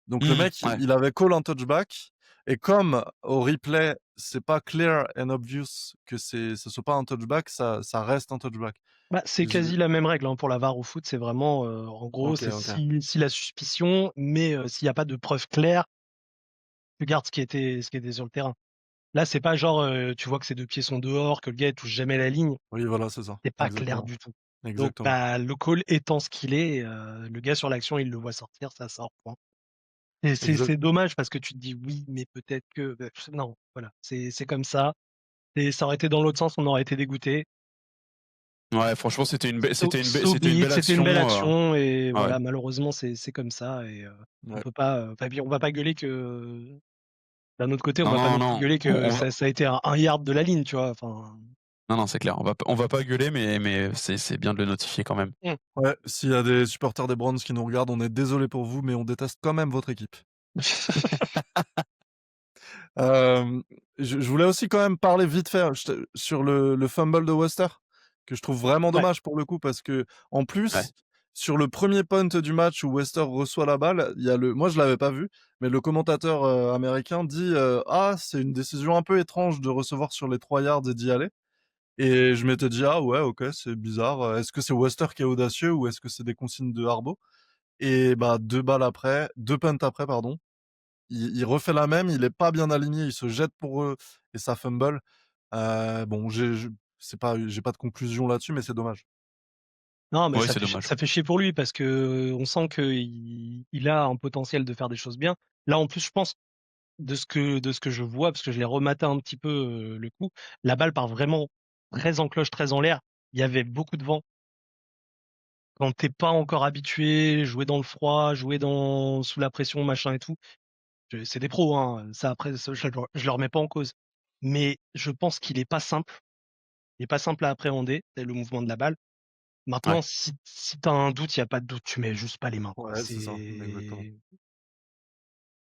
Donc le mec, ouais. il avait call un touchback et comme au replay, c'est pas clear and obvious que ce soit pas un touchback, ça reste un touchback. bah, c'est Je quasi la même règle, hein, pour la VAR au foot, c'est vraiment, en gros, OK, c'est OK. si la suspicion, mais s'il y a pas de preuve claire, tu gardes ce qui était sur le terrain. Là, c'est pas genre, tu vois que ses 2 pieds sont dehors, que le gars il touche jamais la ligne, Oui, voilà, c'est ça. c'est pas clair Exactement. du tout. Donc Exactement. bah, le call étant ce qu'il est, le gars sur l'action, il le voit sortir, ça sort, point. Et Exact. c'est dommage parce que tu te dis: «Oui, mais peut-être que» non, voilà, c'est comme ça et ça aurait été dans l'autre sens, on aurait été dégoûtés. Ouais, franchement, So c'était une be it, belle c'était une belle action. action et Ouais. voilà, malheureusement, c'est comme ça et on Ouais. peut pas, enfin, puis on va pas gueuler que d'un autre côté, on Non, va pas non, non plus non. gueuler que ça a été à 1 yard de la ligne, tu vois? Enfin, Non, non, c'est clair. On va pas gueuler, mais c'est bien de le notifier quand même. mmh. Ouais, s'il y a des supporters des Browns qui nous regardent, on est désolé pour vous, mais on déteste quand même votre équipe. Hem, je voulais aussi quand même parler vite fait, sur le fumble de Wester, que je trouve vraiment Ouais, dommage pour le coup parce qu'en Ouais. plus, sur le premier punt du match où Wester reçoit la balle, il y a le moi je l'avais pas vu, mais le commentateur, américain dit, «Ah, c'est une décision un peu étrange de recevoir sur les 3 yards et d'y aller» et je m'étais dit: «Ah ouais, OK, c'est bizarre, est-ce que c'est Wester qui est audacieux ou est-ce que c'est des consignes de Harbaugh?» et bah 2 punts après pardon, il refait la même, il est pas bien aligné, il se jette pour eux et ça fumble. Bon, j'ai pas de conclusion là-dessus, mais c'est dommage. Non, mais Ouais, c'est dommage. ça fait chier pour lui parce qu'on sent qu'il a un potentiel de faire des choses bien. Là, en plus, je pense, de ce que je vois, parce que je l'ai rematé un petit peu le coup, la balle part vraiment très en cloche, très en l'air. Il y avait beaucoup de vent. Quand t'es pas encore habitué, jouer dans le froid, sous la pression, machin et tout, c'est des pros, hein. Ça, après, ça, je le remets pas en cause. Mais je pense qu'il est pas simple. Il est pas simple à appréhender, le mouvement de la balle. Ouais. Maintenant, si t'as un doute, il y a pas de doute. Tu mets juste pas les mains, quoi. Ouais, c'est ça, exactement.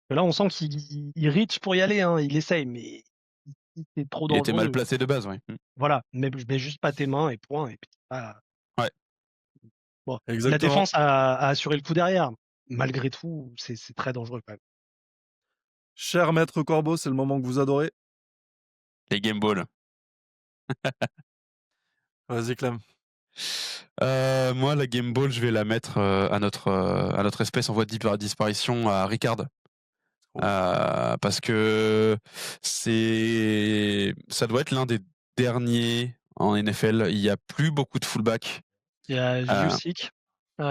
Là, on sent qu'il reach pour y aller, hein. Il essaye, mais si c'est trop Il était mal dangereux, placé de base, ouais. voilà. Mets juste pas tes mains et point. Et puis, Ouais. bon. La Exactement. défense a assuré le coup derrière. Malgré tout, c'est très dangereux, quand même. Cher maître Corbeau, c'est le moment que vous adorez. Les Game Ball. Vas-y Clem. Moi, la Game Ball, je vais la mettre à notre espèce en voie de disparition, à Ricard. Oh. Parce que ça doit être l'un des derniers en NFL. Il y a plus beaucoup de fullback. Il y a Euh, Jusic aux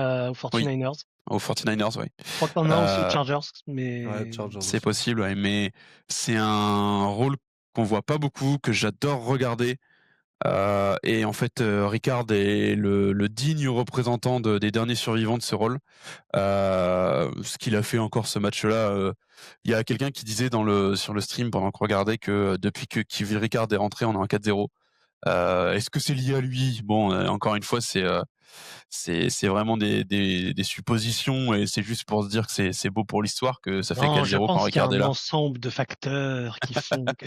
oui, 49ers. aux 49ers, oui. Je crois que t'en as un aussi aux Euh, Chargers, Ouais, mais Chargers c'est aussi. possible, ouais, mais c'est un rôle qu'on voit pas beaucoup, que j'adore regarder. Et en fait, Ricard est le digne représentant des derniers survivants de ce rôle. Ce qu'il a fait encore ce match-là. Il y a quelqu'un qui disait sur le stream pendant qu'on regardait que depuis que Kevin Ricard est rentré, on est en 4-0. Est-ce que c'est lié à lui? Bon, encore une fois, c'est vraiment des suppositions et c'est juste pour se dire que c'est beau pour l'histoire que ça fait non, je 4-0 quand pense qu'il y a Ricard est un là. ensemble de facteurs qui font que.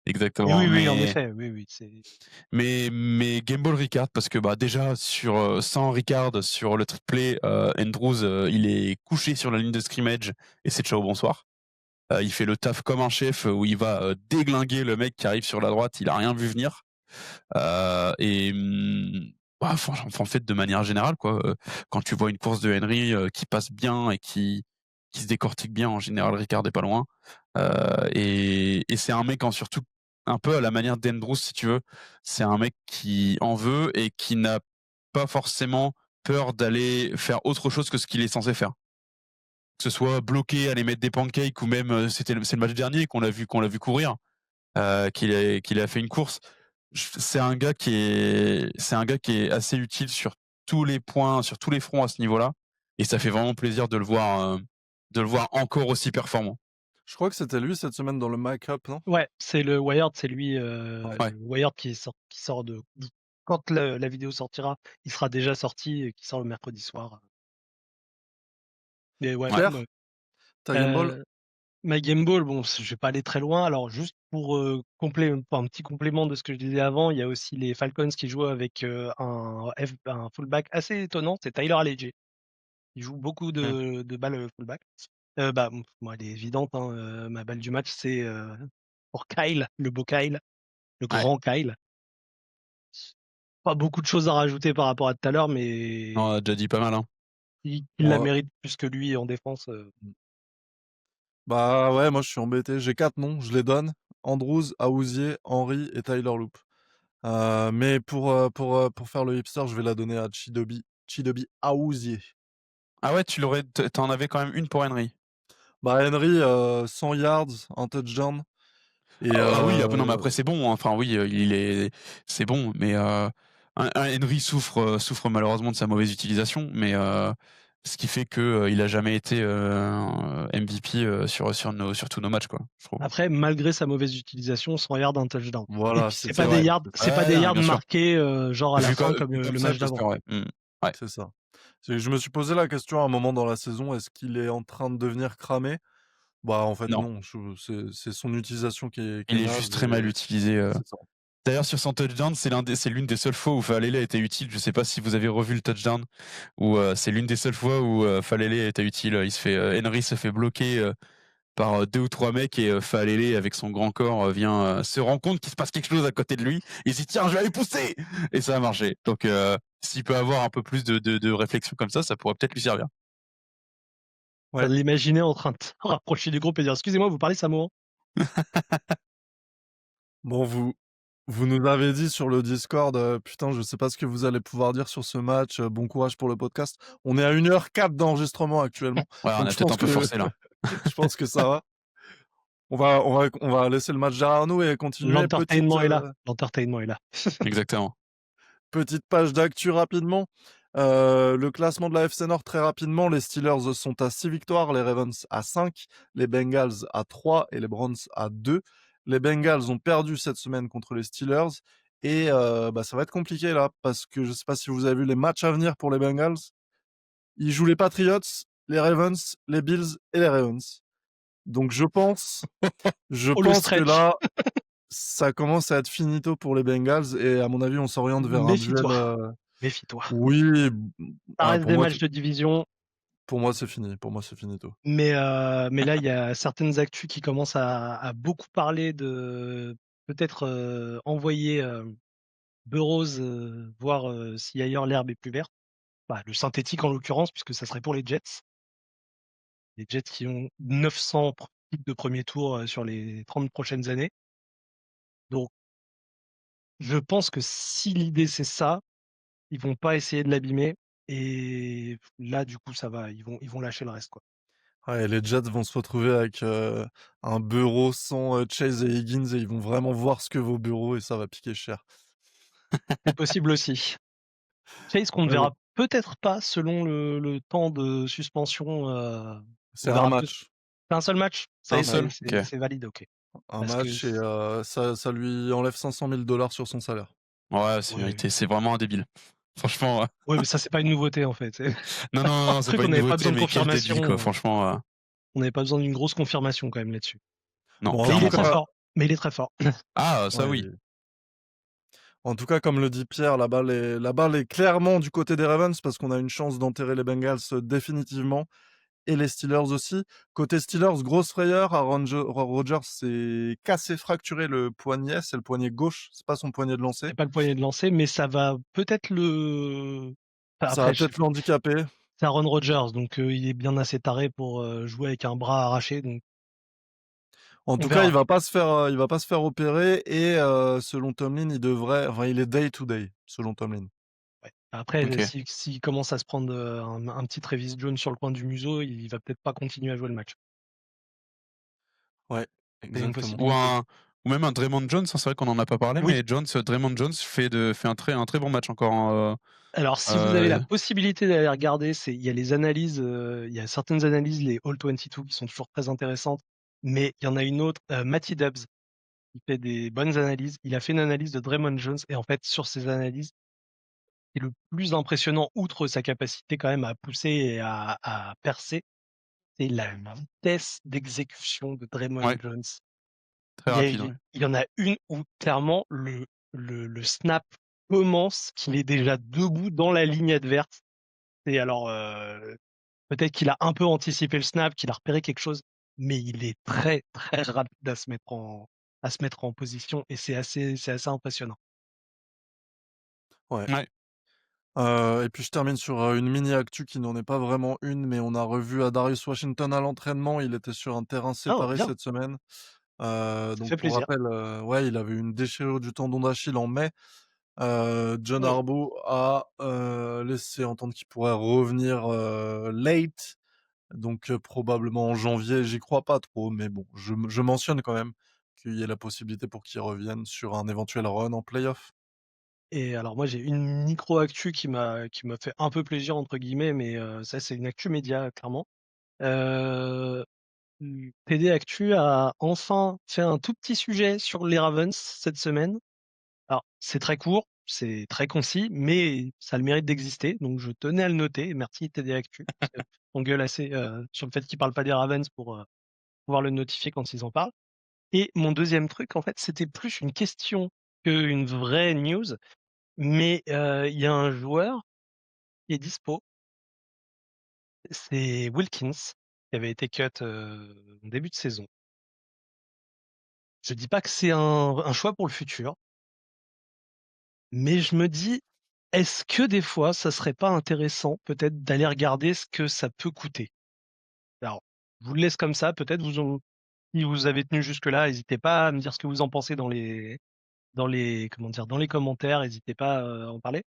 Mais Exactement. oui, oui, en effet, oui, oui, c'est. Mais Game Ball Ricard parce que bah déjà sans Ricard sur le triplé, Andrews il est couché sur la ligne de scrimmage et c'est ciao bonsoir. Il fait le taf comme un chef où il va déglinguer le mec qui arrive sur la droite, il a rien vu venir. Et bah, en fait, de manière générale, quoi, quand tu vois une course de Henry qui passe bien et qui se décortique bien, en général, Ricard est pas loin. Et c'est un mec surtout un peu à la manière d'Andrews, si tu veux. C'est un mec qui en veut et qui n'a pas forcément peur d'aller faire autre chose que ce qu'il est censé faire. Que ce soit bloquer, aller mettre des pancakes ou même c'est le match dernier qu'on l'a vu courir, qu'il a fait une course. C'est un gars qui est assez utile sur tous les points, sur tous les fronts à ce niveau-là, et ça fait vraiment plaisir de le voir encore aussi performant. Je crois que c'était lui cette semaine dans le Mic Up, non? Ouais, c'est le Wired, c'est lui, Ouais. Ouais, Wired qui sort quand la vidéo sortira, il sera déjà sorti et qui sort le mercredi soir. Mais ouais, ouais, Claire, ta Game Ball? heu, ma Game Ball, bon, je vais pas aller très loin. Alors juste pour, un petit complément de ce que je disais avant, il y a aussi les Falcons qui jouent avec, un fullback assez étonnant, c'est Tyler Allgeier. Il joue beaucoup mmh, de balles, fullback. Moi, elle est évidente, hein, ma balle du match, c'est, pour Kyle, le beau Kyle, le ouais. grand Kyle. Pas beaucoup de choses à rajouter par rapport à tout à l'heure, On mais a déjà dit pas mal, hein. il la Moi mérite plus que lui en défense. Bah, ouais, moi je suis embêté. J'ai 4 noms, je les donne. Andrews, Awuzie, Henry et Tyler Loop. Mais pour faire le hipster, je vais la donner à Chidobe Awuzie. Ah ouais, t'en avais quand même une pour Henry. Bah, Henry, 100 yards, un touchdown et Ah oui, non, mais après c'est bon, hein. Enfin oui, c'est bon, mais un Henry souffre malheureusement de sa mauvaise utilisation, mais ce qui fait que il a jamais été MVP sur tous nos matchs, quoi, je trouve. Après, malgré sa mauvaise utilisation, 100 yards, un touchdown. Et voilà, puis c'est C'est ça, vrai. c'est pas Ouais, des non, mais yards bien sûr. marqués, genre à la fin comme, Vu comme le ça, match bien d'avant. sûr, ouais. Ouais. c'est ça. Je me suis posé la question à un moment dans la saison, est-ce qu'il est en train de devenir cramé? Bah, en fait Non, non, c'est son utilisation qui est il est naze juste très mal et utilisé. c'est ça. D'ailleurs, sur son touchdown, c'est l'une des seules fois où Falele a été utile. Je sais pas si vous avez revu le touchdown, où c'est l'une des seules fois où Falele a été utile. Henry se fait bloquer par deux ou trois mecs et Falele, avec son grand corps, vient se rend compte qu'il se passe quelque chose à côté de lui. Et il se dit tiens, je vais aller pousser, et ça a marché. Donc, s'il peut avoir un peu plus de réflexion comme ça pourrait peut-être lui servir. train Ouais. de l'imaginer en train de se rapprocher du groupe et dire: «Excusez-moi, vous parlez samoan?» Bon, vous nous avez dit sur le Discord, putain, je sais pas ce que vous allez pouvoir dire sur ce match, bon courage pour le podcast. On est à 1h04 d'enregistrement actuellement, Ouais, on donc a je peut-être pense un peu que forcé là. je pense que ça va. On va laisser le match derrière nous et continuer. L'entertainment est là, l'entertainment est là. Exactement. Petite page d'actu rapidement. Le classement de la FC Nord très rapidement. Les Steelers sont à 6 victoires, les Ravens à 5, les Bengals à 3 et les Browns à 2. Les Bengals ont perdu cette semaine contre les Steelers et bah, ça va être compliqué là parce que je sais pas si vous avez vu les matchs à venir pour les Bengals. Ils jouent les Patriots, les Ravens, les Bills et les Ravens. Donc je Oh le pense que stretch! là, ça commence à être finito pour les Bengals et à mon avis, on s'oriente vers un duel, Méfie-toi, méfie-toi. oui, Ça ouais, reste des matchs de division, pour moi, c'est fini. Pour moi, c'est finito. mais là, il y a certaines actus qui commencent à beaucoup parler de peut-être, envoyer, Burrows, voir, si ailleurs l'herbe est plus verte. Bah, le synthétique en l'occurrence, puisque ça serait pour les Jets. Les Jets qui ont 900 pics de premier tour, sur les 30 prochaines années. Donc je pense que si l'idée c'est ça, ils vont pas essayer de l'abîmer et là, du coup, ça va, ils vont lâcher le reste, quoi. Ouais, les Jets vont se retrouver avec, un bureau sans, Chase et Higgins et ils vont vraiment voir ce que vaut Burrow et ça va piquer cher. C'est possible aussi. Chase qu'on ne Mais bon, verra peut-être pas selon le temps de suspension, c'est on un verra peut-être match. c'est un seul match? Ça y Un est, Un seul? match. OK. c'est valide, OK. Un Parce que match et ça lui enlève 500 000 sur son salaire. Ouais, c'est ouais, mérité. C'est vraiment un débile. Franchement, ouais, mais ça, c'est pas une nouveauté, en fait. C'est non, non, non, un non, c'est truc, pas on une n'avait pas nouveauté, besoin de mais quel débile, quoi. confirmation, Franchement, on n'avait pas besoin d'une grosse confirmation quand même là-dessus. non, Bon, Mais il est clairement très pas. fort, mais il est très fort. Ah, ça oui. ouais, en tout cas, comme le dit Pierre, la balle est clairement du côté des Ravens parce qu'on a une chance d'enterrer les Bengals, définitivement. Et les Steelers aussi. Côté Steelers, grosse frayeur, Aaron Rodgers s'est cassé, fracturé le poignet, c'est le poignet gauche, c'est pas son poignet de lancer. C'est pas le poignet de lancer, mais ça va peut-être le enfin, Ça va après, je sais peut-être pas, l'handicaper. c'est Aaron Rodgers, donc il est bien assez taré pour, jouer avec un bras arraché, donc En on tout cas, verra. il va pas se faire opérer et selon Tomlin, il est day to day, selon Tomlin. Ouais. Après, OK. s'il commence à se prendre, un petit Travis Jones sur le coin du museau, il va peut-être pas continuer à jouer le match. Ouais, C'est une exactement. possibilité. Ou même un Draymond Jones, hein, c'est vrai qu'on en a pas parlé, Oui. mais Draymond Jones fait un très bon match encore, hein, Alors, si vous avez la possibilité d'aller regarder, il y a les analyses, il y a certaines analyses, les All 22 qui sont toujours très intéressantes, mais il y en a une autre, Matty Dubs, il fait des bonnes analyses. Il a fait une analyse de Draymond Jones et en fait, sur ces analyses, et le plus impressionnant, outre sa capacité quand même à pousser et à percer, c'est la vitesse d'exécution de Draymond ouais, Jones. très rapide, ouais. Il y en a une où clairement le snap commence, qu'il est déjà debout dans la ligne adverse. Et alors, peut-être qu'il a un peu anticipé le snap, qu'il a repéré quelque chose, mais il est très, très rapide à se mettre en position et c'est assez impressionnant. Ouais. Ouais. Et puis je termine sur, une mini actu qui n'en est pas vraiment une, mais on a revu Darius Washington à l'entraînement. Il était sur un terrain Ah séparé bien, cette semaine. ça Donc fait pour plaisir. rappel, ouais, il avait eu une déchirure du tendon d'Achille en mai. John Mmh. Harbaugh a, laissé entendre qu'il pourrait revenir, late, donc probablement en janvier. J'y crois pas trop, mais bon, je mentionne quand même qu'il y ait la possibilité pour qu'il revienne sur un éventuel run en playoff. Et alors moi j'ai une micro actu qui m'a fait un peu «plaisir» entre guillemets, mais ça c'est une actu média clairement. Heu, TD Actu a enfin fait un tout petit sujet sur les Ravens cette semaine. Alors c'est très court, c'est très concis, mais ça a le mérite d'exister, donc je tenais à le noter. Merci TD Actu, parce qu'on gueule assez, sur le fait qu'ils parlent pas des Ravens pour, pouvoir le notifier quand ils en parlent. Et mon deuxième truc en fait, c'était plus une question qu'une vraie news. Mais il y a un joueur qui est dispo, c'est Wilkins, qui avait été cut, en début de saison. Je dis pas que c'est un choix pour le futur, mais je me dis: «Est-ce que des fois, ça serait pas intéressant peut-être d'aller regarder ce que ça peut coûter?» Alors, je vous le laisse comme ça, peut-être si vous avez tenu jusque-là, n'hésitez pas à me dire ce que vous en pensez comment dire? Dans les commentaires, n'hésitez pas, à en parler.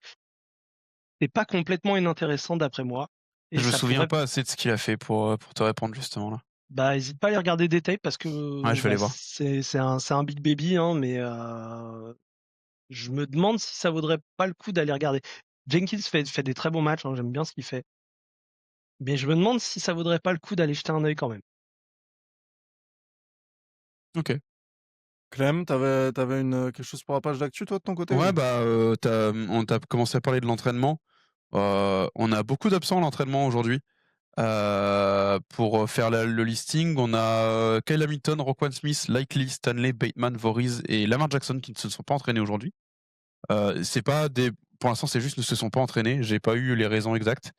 C'est pas complètement inintéressant d'après moi et Je me ça souviens pourrait pas assez de ce qu'il a fait pour te répondre justement là. hésite pas à aller regarder des tapes parce Ouais, que, je vais aller voir. c'est un big baby, hein, mais je me demande si ça vaudrait pas le coup d'aller regarder. Jenkins fait des très bons matchs, hein, j'aime bien ce qu'il fait, mais je me demande si ça vaudrait pas le coup d'aller jeter un œil quand même. OK. Clem, t'avais quelque chose pour la page d'actu, toi, de ton côté Ouais, ou? bah, on t'a commencé à parler de l'entraînement. On a beaucoup d'absents à l'entraînement aujourd'hui. Pour faire le listing, on a Kyle Hamilton, Roquan Smith, Likely, Stanley, Bateman, Voriz et Lamar Jackson qui ne se sont pas entraînés aujourd'hui. C'est pas des Pour l'instant, c'est juste ne se sont pas entraînés. J'ai pas eu les raisons exactes.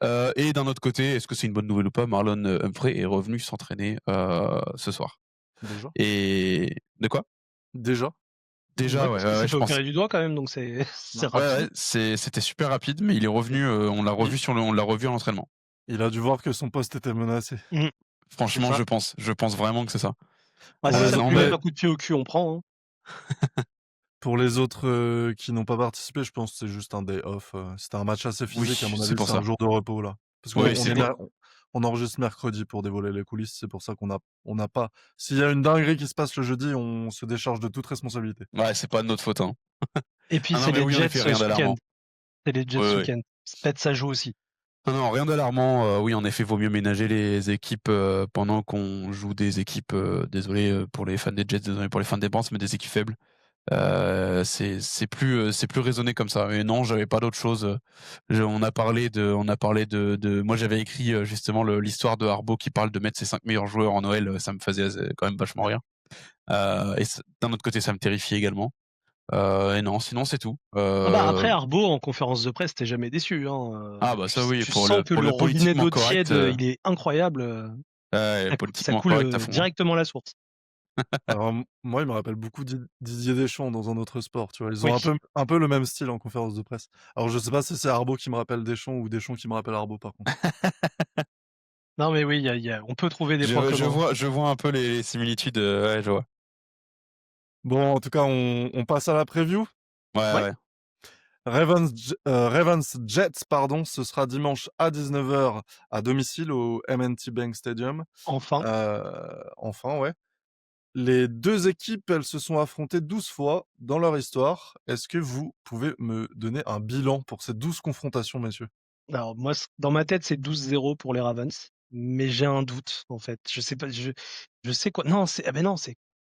Et d'un autre côté, est-ce que c'est une bonne nouvelle ou pas, Marlon Humphrey est revenu s'entraîner ce soir. Déjà? Et de quoi? Déjà? Déjà, Ouais, ouais, parce qu'il ouais, s'est ouais, fait je pense. opérer du doigt quand même, donc c'est c'est Ouais. Ouais, rapide. ouais, c'était super rapide, mais il est revenu. On l'a Il revu on l'a revu à l'entraînement. il a dû voir que son poste était menacé. Mmh, c'est Franchement, ça. Je pense vraiment que c'est ça. Bah, Pour si les ça Non, peut lui mettre mais un coup de pied au cul, on prend, hein. pour les autres, qui n'ont pas participé, je pense que c'est juste un day off, c'était un match assez oui, physique, à mon c'est avis, pour c'est un ça. jour de repos, là. Parce qu'on Oui, on c'est est pour. mer on enregistre mercredi pour dévoiler les coulisses, c'est pour ça qu'on n'a pas s'il y a une dinguerie qui se passe le jeudi, on se décharge de toute responsabilité. Ouais, c'est pas de notre faute, hein. Et puis Ah non, c'est mais les oui, en Jets, effet, rien ce week-end. d'alarmant. C'est les Jets Oui, ce oui. week-end. Peut-être ça joue aussi. Non, non, rien d'alarmant. Oui, en effet, vaut mieux ménager les équipes pendant qu'on joue des équipes. Désolé pour les fans des Jets, désolé pour les fans des Browns, mais des équipes faibles. C'est plus raisonné comme ça. Mais non, j'avais pas d'autre chose. On a parlé de. Moi, j'avais écrit justement l'histoire de Harbaugh qui parle de mettre ses 5 meilleurs joueurs en Noël. Ça me faisait quand même vachement rire. D'un autre côté, ça me terrifiait également. Et non, sinon c'est tout. Ah bah, après Arbo en conférence de presse, tu jamais déçu, hein, Ah bah ça oui, tu sens que pour le le robinet politiquement d'eau correct, tiède, il est incroyable, ouais, ça politiquement coule, correct à fond, hein. directement à la source. Alors moi, il me rappelle beaucoup Didier Deschamps dans un autre sport, tu vois? Ils ont Oui. un peu le même style en conférence de presse. Alors je sais pas si c'est Harbaugh qui me rappelle Deschamps ou Deschamps qui me rappelle Harbaugh, par contre. Non mais oui, il y a on peut trouver des points communs. Je vois un peu les similitudes, ouais, je vois. Bon, en tout cas, on passe à la preview. Ouais, Ouais, ouais. Ravens Jets, pardon, ce sera dimanche à 19h à domicile au M&T Bank Stadium. enfin. Enfin, ouais. Les 2 équipes, elles se sont affrontées 12 fois dans leur histoire. Est-ce que vous pouvez me donner un bilan pour ces 12 confrontations, messieurs? Alors moi, dans ma tête, c'est 12-0 pour les Ravens, mais j'ai un doute, en fait. Je sais pas, je sais quoi non, non, c'est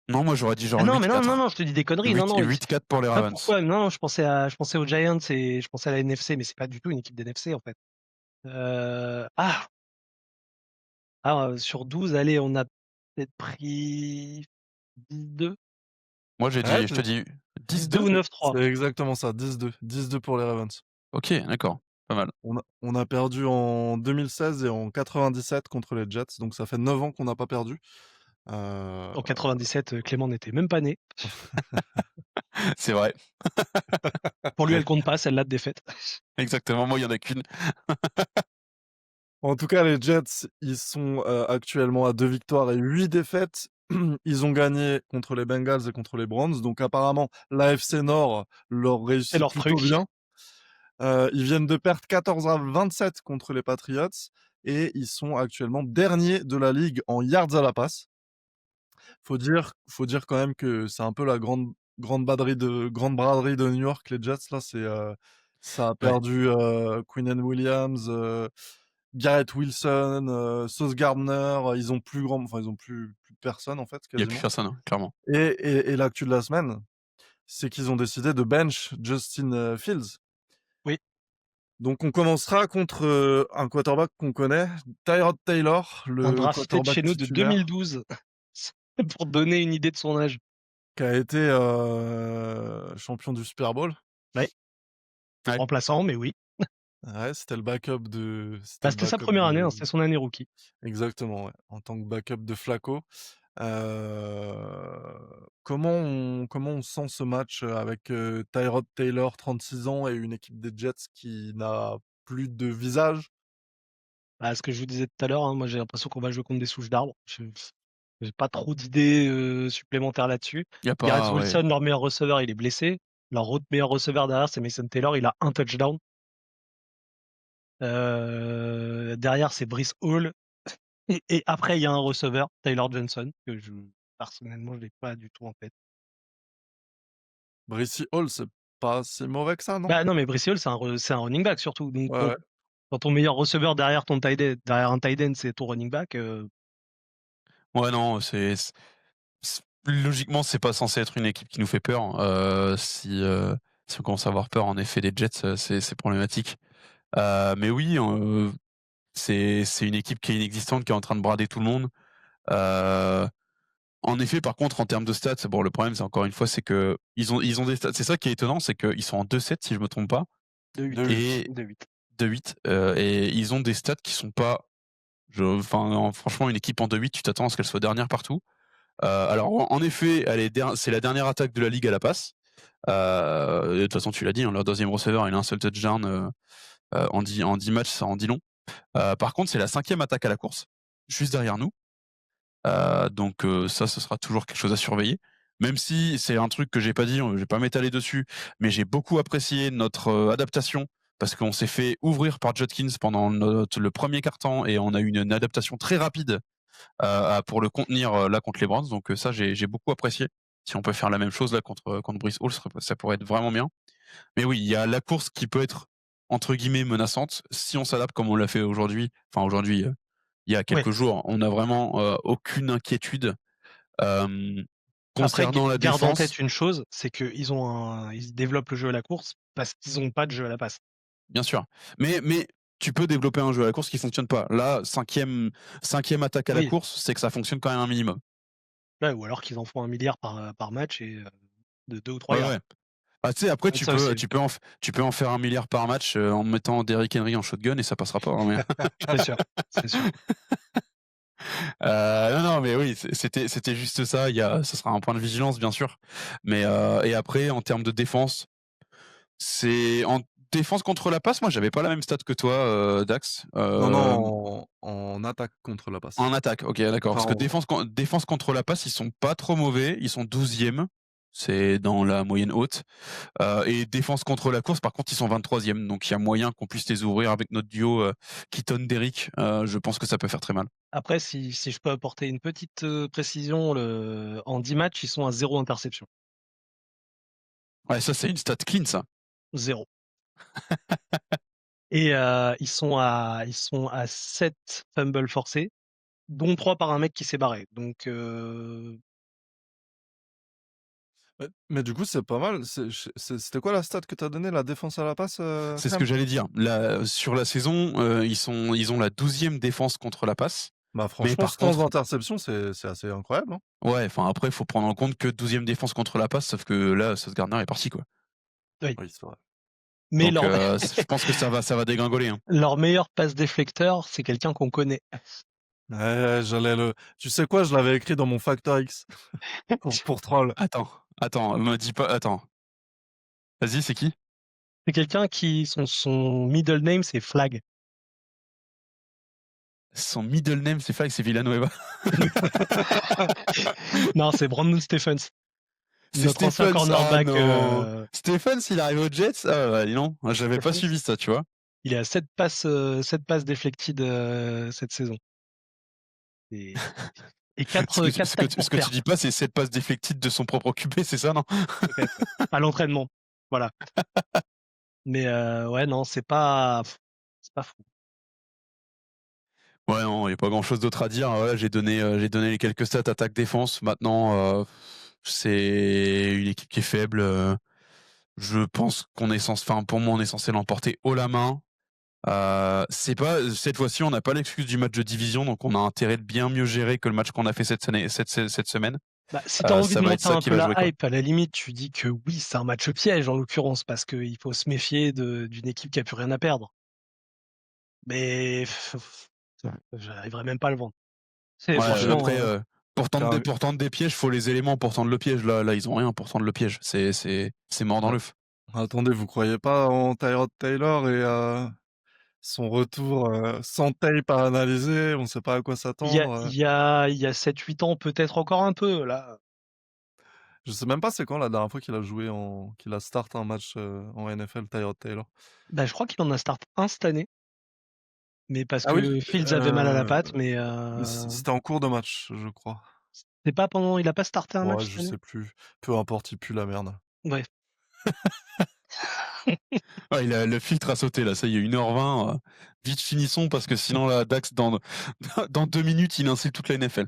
Non, moi j'aurais dit ah genre non, mais non, non, 8-4. non, je te dis des conneries. Non, 8 non, 8-4 pour les je sais pas Ravens. pourquoi. Non, je pensais aux Giants et je pensais à la NFC, mais c'est pas du tout une équipe d'NFC, en fait. Ah! Sur 12, allez, on a peut-être pris 10-2? Moi Ouais, je te dis 10-2 10-2? ou 9-3? c'est exactement ça, 10-2. 10-2 pour les Ravens. OK, d'accord, pas mal. On a perdu en 2016 et en 97 contre les Jets, donc ça fait 9 ans qu'on n'a pas perdu. Heu, En 97, Clément n'était même pas né. C'est vrai, Pour lui, elle compte pas, celle-là de défaite. exactement, moi il y en a qu'une. En tout cas, les Jets, ils sont, actuellement à 2 victoires et 8 défaites. Ils ont gagné contre les Bengals et contre les Browns, donc apparemment l'AFC Nord leur C'est réussit leur plutôt truc. bien. Ils viennent de perdre 14-27 contre les Patriots et ils sont actuellement derniers de la ligue en yards à la passe. Faut dire quand même que c'est un peu la grande braderie de New York, les Jets là, ça a Ouais, perdu, Quinnen Williams, Garrett Wilson, Sauce Gardner, ils ont plus personne en fait il y a plus quasiment personne, hein, clairement. et l'actu de la semaine, c'est qu'ils ont décidé de bench Justin, Fields. Oui, Donc on commencera contre, un quarterback qu'on connaît, Tyrod Taylor, un le drafté de quarterback chez nous de titulaire 2012. Pour donner une idée de son âge. qui a été, champion du Super Bowl. Ouais, Ouais. remplaçant, mais oui. Ouais, Bah, c'était sa première année, hein, c'était son année rookie. exactement, ouais, en tant que backup de Flacco. Comment on sent ce match, avec, Tyrod Taylor, 36 ans et une équipe des Jets qui n'a plus de visage? Bah, ce que je vous disais tout à l'heure, hein, moi j'ai l'impression qu'on va jouer contre des souches d'arbres. J'ai pas trop d'idées supplémentaires là-dessus. Il y a Garrett pas, ouais. Wilson, leur meilleur receveur, il est blessé. Leur autre meilleur receveur derrière, c'est Mason Taylor, il a un touchdown. Derrière, c'est Breece Hall. Et après, il y a un receveur, Tyler Johnson, que personnellement, je l'ai pas du tout en tête. Breece Hall, c'est pas si mauvais que ça, non? Bah non, mais Breece Hall, c'est un running back surtout. Donc Ouais, ouais. quand ton meilleur receveur derrière derrière un tight end, c'est ton running back. Ouais, non, logiquement, c'est pas censé être une équipe qui nous fait peur. Si on commence à avoir peur, en effet, des Jets, c'est problématique. Mais oui, c'est une équipe qui est inexistante, qui est en train de brader tout le monde. En effet, par contre, en termes de stats, bon, le problème, c'est encore une fois, c'est que ils ont des stats. C'est ça qui est étonnant, c'est qu'ils sont en 2-7, si je me trompe pas, De 8. et De 8. 2-8, et ils ont des stats qui sont pas. Franchement, une équipe en 2-8, tu t'attends à ce qu'elle soit dernière partout. Alors, en effet, c'est la dernière attaque de la ligue à la passe. De toute façon, tu l'as dit, hein, leur deuxième receveur, il a un seul touchdown en 10 matchs, ça en dit long. Par contre, c'est la 5e attaque à la course, juste derrière nous. Donc ça, ce sera toujours quelque chose à surveiller. Même si c'est un truc que j'ai pas dit, je vais pas m'étaler dessus, mais j'ai beaucoup apprécié notre adaptation parce qu'on s'est fait ouvrir par Judkins pendant le premier quart-temps et on a eu une adaptation très rapide pour le contenir là contre les Browns. Donc ça, j'ai beaucoup apprécié. Si on peut faire la même chose là contre Breece Hall, ça pourrait être vraiment bien. Mais oui, il y a la course qui peut être entre guillemets menaçante si on s'adapte comme on l'a fait aujourd'hui. Enfin aujourd'hui, il y a Ouais. quelques jours, on n'a vraiment aucune inquiétude Après, concernant la garde en défense. tête une chose, c'est qu'ils développent le jeu à la course parce qu'ils n'ont pas de jeu à la passe. Bien sûr, mais tu peux développer un jeu à la course qui fonctionne pas. Là, cinquième attaque à la Oui. course, c'est que ça fonctionne quand même un minimum. Ouais, ou alors qu'ils en font 1 milliard par match et de 2 ou 3 Ouais, yards. ouais. Ah, tu sais, après, Ça aussi. tu peux en faire 1 milliard par match en mettant Derrick Henry en shotgun et ça passera pas. Hein, mais... C'est sûr. C'est sûr. non, mais oui, c'était juste ça. Ça sera un point de vigilance, bien sûr. Mais et après, en termes de défense, c'est en défense contre la passe. Moi, j'avais pas la même stat que toi, Dax. Non, non, en attaque contre la passe. En attaque, ok, d'accord. Enfin, Parce que défense contre la passe, ils sont pas trop mauvais. Ils sont 12e. C'est dans la moyenne haute. Et défense contre la course, par contre, ils sont 23e. Donc, il y a moyen qu'on puisse les ouvrir avec notre duo Keaton-Derrick. Je pense que ça peut faire très mal. Après, si je peux apporter une petite précision, en 10 matchs, ils sont à 0 interception. Ouais, ça, c'est une stat clean, ça. 0. Et ils sont à 7 fumbles forcés, dont 3 par un mec qui s'est barré. Donc mais du coup, c'est pas mal. C'était quoi la stat que tu as donnée, la défense à la passe, C'est ce Sam? que j'allais dire. Sur la saison, ils ont la 12e défense contre la passe. Bah, Mais franchement, par sans contre, interception, c'est assez incroyable, hein. ouais, enfin après, il faut prendre en compte que 12e défense contre la passe, sauf que là, Sauce Gardner est parti, quoi. oui. Oui, c'est vrai. Mais Donc, je pense que ça va dégringoler. Hein. leur meilleur passe déflecteur, c'est quelqu'un qu'on connaît. Ouais, tu sais quoi? Je l'avais écrit dans mon facteur X pour troll. Attends, me dis pas. Attends. Vas-y, c'est qui? C'est quelqu'un qui son middle name c'est Flag. Son middle name, c'est Flag, c'est Villanueva. Non, c'est Brandon Stephens. C'est Notre ancien Stephens. cornerback. Ah non. Stephens, il arrive aux Jets. Ah ouais, dis donc. J'avais pas Stephens, suivi ça, tu vois. il est à 7 passes deflected cette saison. Et 4 tacles Ce pour que tu perdre, dis pas, c'est cette passe déflective de son propre QB, c'est ça, non? peut-être. À l'entraînement. Voilà. Mais ouais, non, c'est pas fou. Ouais, non, il n'y a pas grand chose d'autre à dire. Voilà, j'ai donné les quelques stats attaque-défense. Maintenant, c'est une équipe qui est faible. Je pense pour moi, on est censé l'emporter haut la main. C'est pas, cette fois-ci, on n'a pas l'excuse du match de division, donc on a intérêt de bien mieux gérer que le match qu'on a fait cette semaine. Bah, si t'as envie Ça de va être monter ça un qui peu va la jouer, quoi. hype, à la limite, tu dis que oui, c'est un match piège en l'occurrence, parce qu'il faut se méfier d'une équipe qui a plus rien à perdre. Mais j'arriverai même pas à le vendre. C'est Ouais, franchement, après, Car- pour tendre des pièges, faut les éléments pour tendre le piège. Là, ils ont rien pour tendre le piège. C'est mort dans Ah, l'œuf. attendez, vous croyez pas en Tyrod Taylor son retour, sans tape à analyser, on sait pas à quoi Il y a s'attendre, il y a il y a 7-8 ans, peut-être encore un peu, là. Je sais même pas c'est quand la dernière fois qu'il a start un match, en NFL, Tyrod Taylor? Bah, je crois qu'il en a start un cette année, mais parce Ah oui? que Fields avait mal à la patte, mais C'était en cours de match, je crois. c'est pas pendant il a pas starté un Ouais, match je cette année? sais plus. Peu importe, il pue la merde. Bref. Ouais, le filtre a sauté là, ça y est, 1h20. Vite finissons parce que sinon là, Dax, dans 2 minutes, il insulte toute la NFL.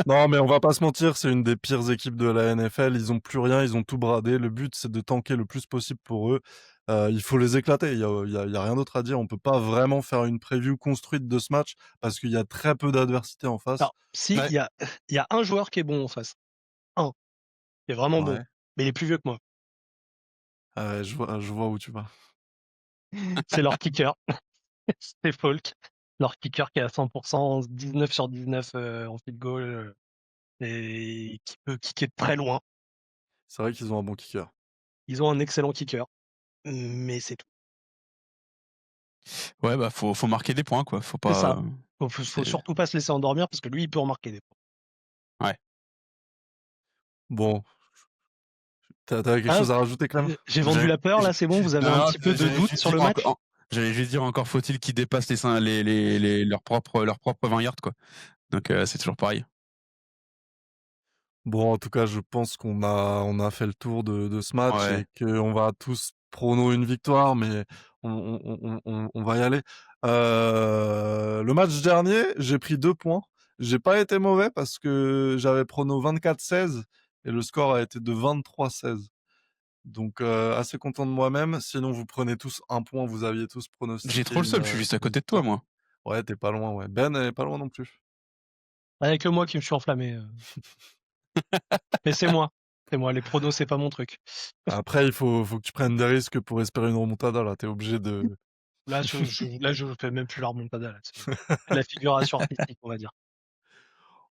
Non, mais on va pas se mentir, c'est une des pires équipes de la NFL. Ils ont plus rien, ils ont tout bradé. Le but, c'est de tanker le plus possible pour eux. Il faut les éclater. Il y a rien d'autre à dire. On peut pas vraiment faire une preview construite de ce match parce qu'il y a très peu d'adversité en face. Alors, si, Ouais. il y a un joueur qui est bon en face. Un, qui est vraiment bon, Ouais. mais il est plus vieux que moi. Ouais, je vois où tu vas. C'est leur kicker, c'est Folk. Leur kicker qui est à 100%, 19 sur 19 en field goal, et qui peut kicker de très loin. C'est vrai qu'ils ont un bon kicker. Ils ont un excellent kicker, mais c'est tout. Ouais, bah faut marquer des points quoi. Faut C'est ça. pas. Faut C'est surtout pas se laisser endormir parce que lui, il peut en marquer des points. ouais. Bon, t'as quelque Ah, chose à rajouter, Clem? j'ai vendu la peur là, c'est bon, vous avez un Non, petit peu de j'allais doute juste sur le dire match? j'allais juste dire encore faut-il qu'ils dépassent leurs propres 20 yards quoi. Donc c'est toujours pareil. Bon, en tout cas, je pense qu'on a fait le tour de ce match Ouais. et qu'on va tous prono une victoire, mais on va y aller. Le match dernier, j'ai pris 2 points. J'ai pas été mauvais parce que j'avais prono 24-16 et le score a été de 23-16. Donc assez content de moi-même. Sinon, vous prenez tous un point, vous aviez tous J'ai pronostiqué trop le seum, je suis juste à une côté de toi victoire. moi. Ouais, tu pas loin, ouais. Ben est pas loin non plus. Avec que moi qui me suis enflammé. Mais c'est moi. C'est moi. Les pronos, c'est pas mon truc. Après, il faut que tu prennes des risques pour espérer une remontada, là. Tu es obligé de Là, je fais même plus la remontada. Là. C'est de la figuration artistique, on va dire.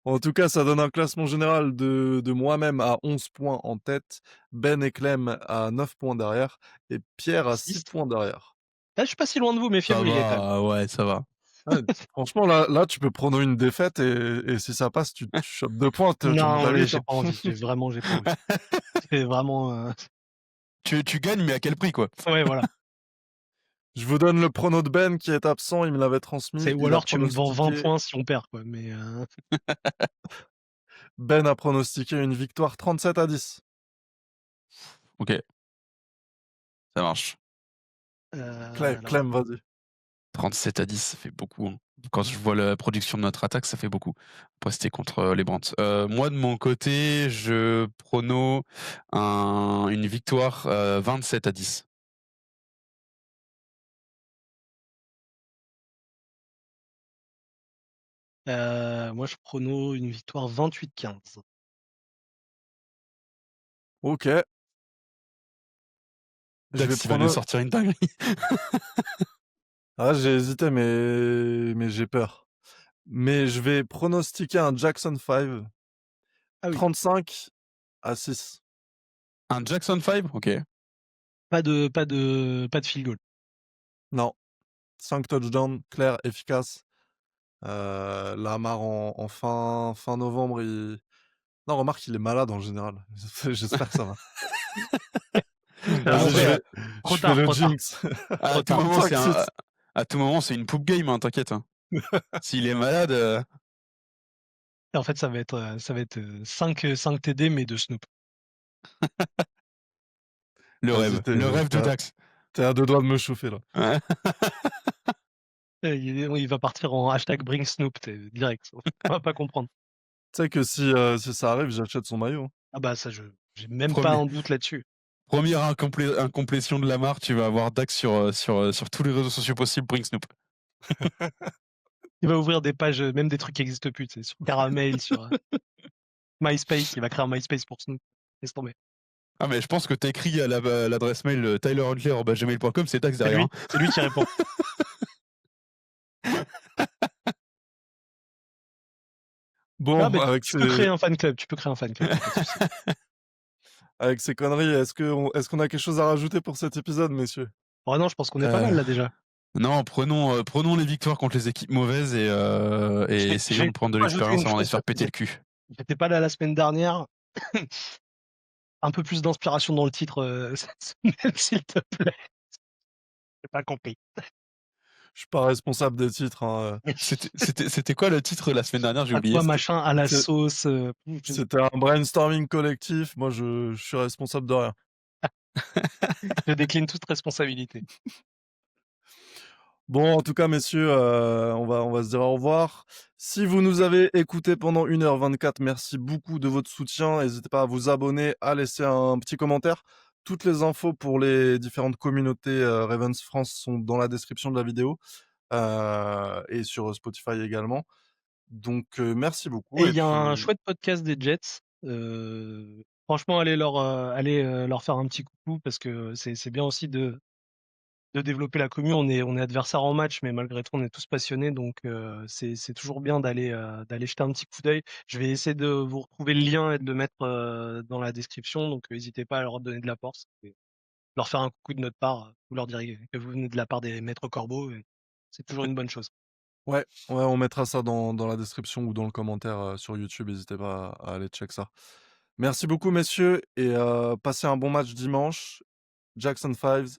En tout cas, ça donne un classement général de moi-même à 11 points en tête, Ben et Clem à 9 points derrière et Pierre à 6 6. points derrière. Là, je suis pas si loin de vous, Ça méfiez-vous, les gars, quand même. va, ouais, ça va. Ouais, franchement, là, tu peux prendre une défaite et si ça passe, tu chopes 2 points, tu remontes Non, à mais 8. j'ai pas envie. J'ai pas envie. C'est vraiment. Tu gagnes, mais à quel prix quoi? Ouais, voilà. Je vous donne le prono de Ben qui est absent, il me l'avait transmis. Ou Il a alors tu me vends 20 pronostiqué, points si on perd, quoi. Mais Ben a pronostiqué une victoire 37-10. OK, ça marche. alors, Clem, vas-y. 37-10, ça fait beaucoup, hein. Quand je vois la production de notre attaque, ça fait beaucoup. Après, c'était contre les Browns. Moi, de mon côté, je prono une victoire 27-10. moi, je prono une victoire 28-15. Ok. Je vais Dax, il va nous prono... sortir une dinguerie. Ah, j'ai hésité, mais j'ai peur. Mais je vais pronostiquer un Jackson 5, Ah oui. 35-6. Un Jackson 5? OK. Pas de field goal. Non. 5 touchdowns, clair, efficace. Lamar en fin novembre, non, remarque, il est malade en général. J'espère que ça va. C'est Vas-y, annoncé. je fais le Trop tard. jinx. À tout moment, 35-6. à tout moment, c'est une poop game, hein, t'inquiète, hein. S'il est malade, Et en fait, ça va être 5 TD, mais de Snoop. Vas-y, le rêve de Dax. t'es à 2 doigts de me chauffer, là. Ouais. Il va partir en hashtag Bring Snoop, direct. On va pas comprendre. Tu sais que si ça arrive, j'achète son maillot, hein. Ah bah ça, j'ai même pas Premier- un doute là-dessus. Première incomplétion de Lamar, tu vas avoir Dax sur tous les réseaux sociaux possibles, Bring Snoop. Il va ouvrir des pages, même des trucs qui existent plus, tu sais, sur Caramel, sur MySpace. Il va créer un MySpace pour Snoop. Laisse tomber. Ah, mais je pense que t'écris à l'adresse mail tylerhuntley@gmail.com, c'est Dax derrière, hein. C'est lui qui répond. Bon, Ah, mais avec tu peux créer un fan club. Pas de souci. avec ces conneries, est-ce qu'on a quelque chose à rajouter pour cet épisode, messieurs? Oh non, je pense qu'on est pas mal là déjà. Non, prenons les victoires contre les équipes mauvaises et essayons J'ai de prendre de rajouté l'expérience une avant chose d'aller se faire parce que péter le cul. j'étais pas là la semaine dernière. Un peu plus d'inspiration dans le titre, cette semaine, s'il te plaît. J'ai pas compris. Je suis pas responsable des titres, hein. C'était quoi le titre la semaine dernière? J'ai À oublié. toi machin, à la C'est sauce, je c'était un brainstorming collectif. Moi, je suis responsable de rien. je décline toute responsabilité. Bon, en tout cas, messieurs, on va se dire au revoir. Si vous nous avez écoutés pendant 1h24, merci beaucoup de votre soutien. N'hésitez pas à vous abonner, à laisser un petit commentaire. Toutes les infos pour les différentes communautés Ravens France sont dans la description de la vidéo et sur Spotify également. Donc, merci beaucoup Et et il y a un puis chouette podcast des Jets, franchement allez, leur faire un petit coucou parce que c'est bien aussi de développer la commu. On est adversaires en match, mais malgré tout, on est tous passionnés, donc c'est toujours bien d'aller jeter un petit coup d'œil. Je vais essayer de vous retrouver le lien et de le mettre dans la description, donc n'hésitez pas à leur donner de la force et leur faire un coucou de notre part. Vous leur direz que vous venez de la part des maîtres corbeaux et c'est toujours une bonne chose. ouais, on mettra ça dans la description ou dans le commentaire sur YouTube. N'hésitez pas à aller check ça. Merci beaucoup, messieurs, et passez un bon match dimanche. Jackson Fives,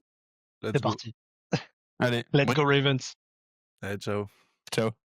let's C'est go. parti. Allez, Let's go Ravens! Allez, ciao. ciao.